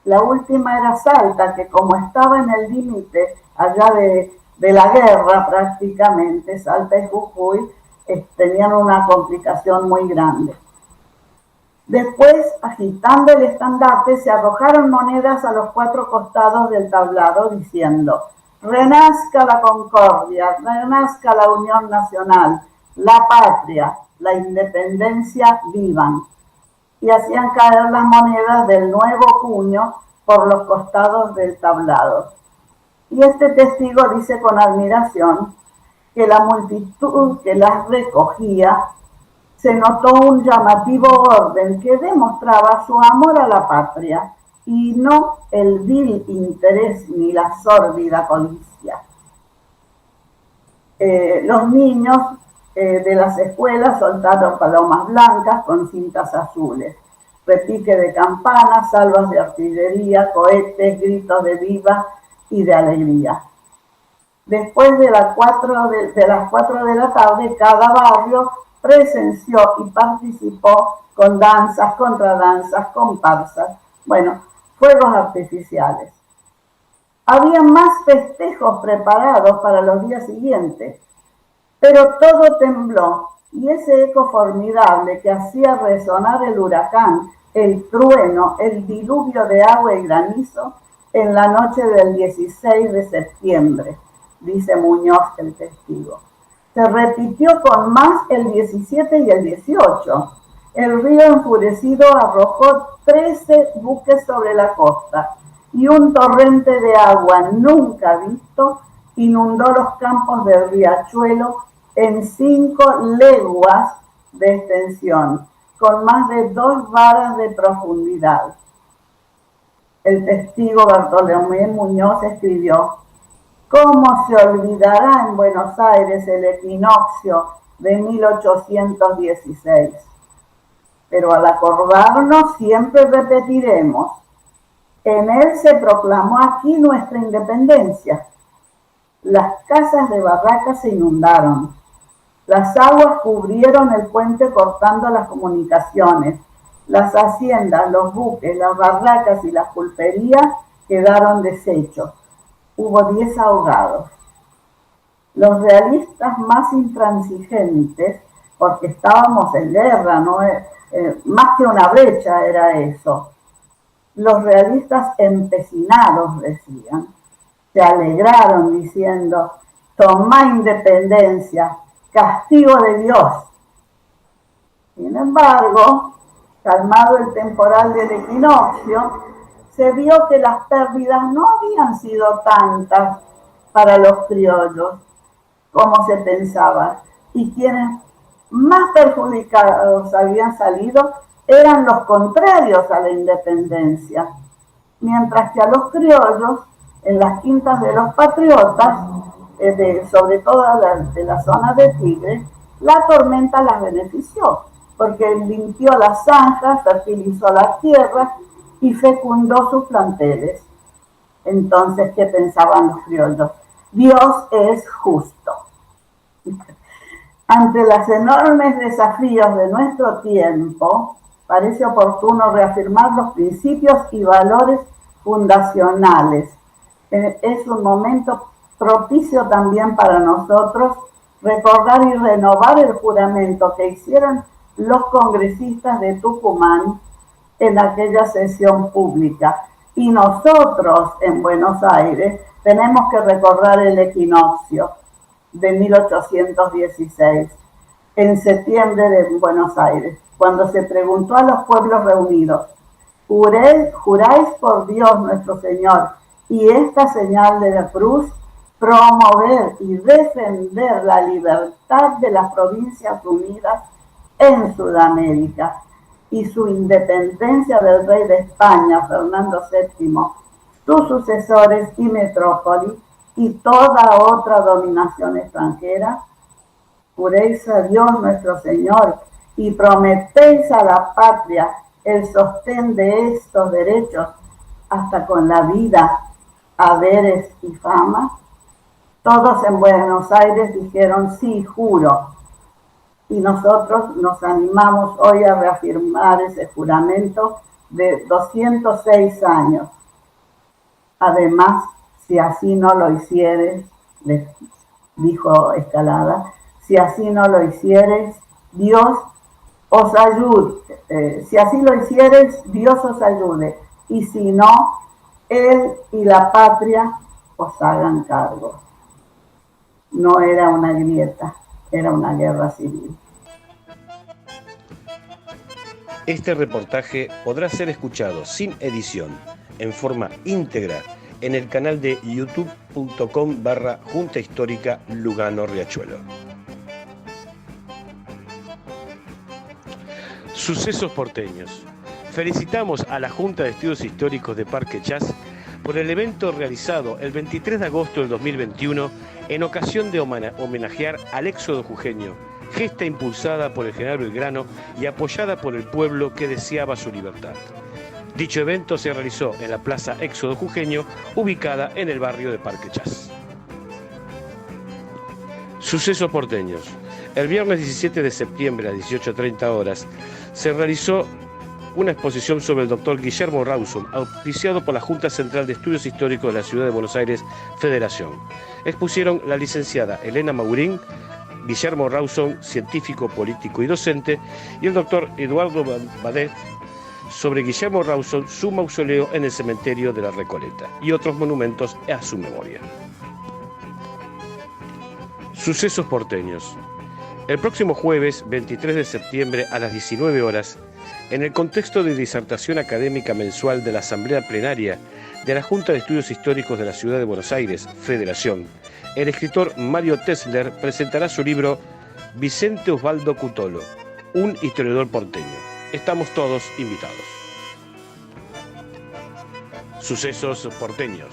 La última era Salta, que como estaba en el límite allá de la guerra prácticamente, Salta y Jujuy tenían una complicación muy grande. Después, agitando el estandarte, se arrojaron monedas a los cuatro costados del tablado, diciendo: renazca la concordia, renazca la unión nacional, la patria, la independencia vivan. Y hacían caer las monedas del nuevo puño por los costados del tablado. Y este testigo dice con admiración que la multitud que las recogía se notó un llamativo orden que demostraba su amor a la patria y no el vil interés ni la sórdida codicia. Los niños de las escuelas soltaron palomas blancas con cintas azules, repique de campanas, salvas de artillería, cohetes, gritos de viva y de alegría. Después de las 4 de la tarde, cada barrio presenció y participó con danzas, contradanzas, comparsas, bueno, fuegos artificiales. Había más festejos preparados para los días siguientes, pero todo tembló y ese eco formidable que hacía resonar el huracán, el trueno, el diluvio de agua y granizo en la noche del 16 de septiembre, dice Muñoz, el testigo. Se repitió con más el 17 y el 18. El río enfurecido arrojó 13 buques sobre la costa y un torrente de agua nunca visto inundó los campos del riachuelo en 5 leguas de extensión, con más de 2 varas de profundidad. El testigo Bartolomé Muñoz escribió: ¿cómo se olvidará en Buenos Aires el equinoccio de 1816? Pero al acordarnos siempre repetiremos: en él se proclamó aquí nuestra independencia. Las casas de barracas se inundaron. Las aguas cubrieron el puente cortando las comunicaciones. Las haciendas, los buques, las barracas y las pulperías quedaron deshechos. Hubo 10 ahogados. Los realistas más intransigentes, porque estábamos en guerra, ¿no? Más que una brecha era eso. Los realistas empecinados decían, se alegraron diciendo: tomá independencia, castigo de Dios. Sin embargo, calmado el temporal del equinoccio, se vio que las pérdidas no habían sido tantas para los criollos como se pensaba, y quienes más perjudicados habían salido eran los contrarios a la independencia, mientras que a los criollos, en las quintas de los patriotas, sobre todo de la zona de Tigre, la tormenta las benefició, porque limpió las zanjas, fertilizó las tierras y fecundó sus planteles. Entonces, ¿qué pensaban los criollos? Dios es justo. Ante los enormes desafíos de nuestro tiempo, parece oportuno reafirmar los principios y valores fundacionales. Es un momento propicio también para nosotros recordar y renovar el juramento que hicieron los congresistas de Tucumán en aquella sesión pública. Y nosotros en Buenos Aires tenemos que recordar el equinoccio de 1816, en septiembre de Buenos Aires, cuando se preguntó a los pueblos reunidos: ¿juráis por Dios nuestro Señor y esta señal de la cruz promover y defender la libertad de las Provincias Unidas en Sudamérica y su independencia del rey de España, Fernando VII, sus sucesores y metrópoli, y toda otra dominación extranjera? Juréis a Dios nuestro Señor y prometéis a la patria el sostén de estos derechos hasta con la vida, haberes y fama. Todos en Buenos Aires dijeron: sí, juro. Y nosotros nos animamos hoy a reafirmar ese juramento de 206 años. Además, si así no lo hicieres, les dijo Escalada, si así no lo hicieres, Dios os ayude. Si así lo hicieres, Dios os ayude. Y si no, Él y la patria os hagan cargo. No era una grieta, era una guerra civil. Este reportaje podrá ser escuchado sin edición, en forma íntegra, en el canal de youtube.com/Junta Histórica Lugano Riachuelo. Sucesos porteños. Felicitamos a la Junta de Estudios Históricos de Parque Chas por el evento realizado el 23 de agosto del 2021 en ocasión de homenajear al éxodo jujeño, gesta impulsada por el general Belgrano y apoyada por el pueblo que deseaba su libertad. Dicho evento se realizó en la Plaza Éxodo Jujeño, ubicada en el barrio de Parque Chas. Sucesos porteños. El viernes 17 de septiembre a 18:30 horas se realizó una exposición sobre el doctor Guillermo Rawson, auspiciado por la Junta Central de Estudios Históricos de la Ciudad de Buenos Aires, Federación. Expusieron la licenciada Elena Maurín, Guillermo Rawson, científico, político y docente, y el doctor Eduardo Badet sobre Guillermo Rawson, su mausoleo en el cementerio de la Recoleta y otros monumentos a su memoria. Sucesos porteños. El próximo jueves, 23 de septiembre a las 19 horas, en el contexto de disertación académica mensual de la Asamblea Plenaria de la Junta de Estudios Históricos de la Ciudad de Buenos Aires, Federación, el escritor Mario Tesler presentará su libro Vicente Osvaldo Cutolo, un historiador porteño. Estamos todos invitados. Sucesos porteños.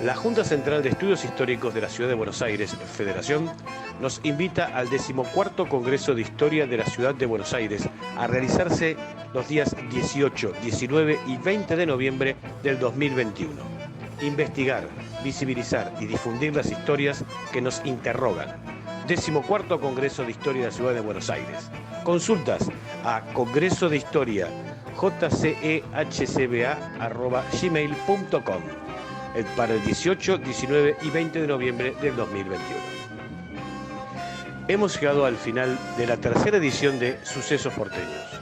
La Junta Central de Estudios Históricos de la Ciudad de Buenos Aires, Federación, nos invita al 14º Congreso de Historia de la Ciudad de Buenos Aires a realizarse los días 18, 19 y 20 de noviembre del 2021. Investigar, visibilizar y difundir las historias que nos interrogan. 14º Congreso de Historia de la Ciudad de Buenos Aires. Consultas a congresodehistoriajcba@gmail.com para el 18, 19 y 20 de noviembre del 2021. Hemos llegado al final de la tercera edición de Sucesos Porteños.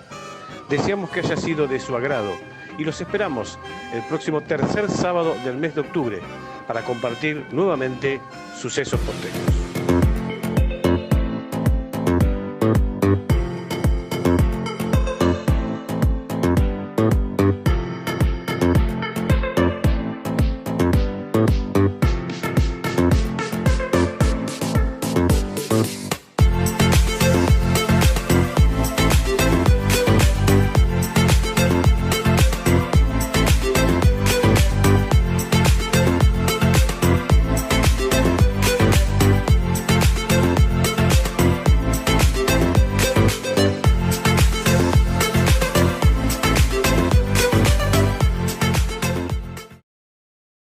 Deseamos que haya sido de su agrado y los esperamos el próximo tercer sábado del mes de octubre para compartir nuevamente Sucesos Porteños.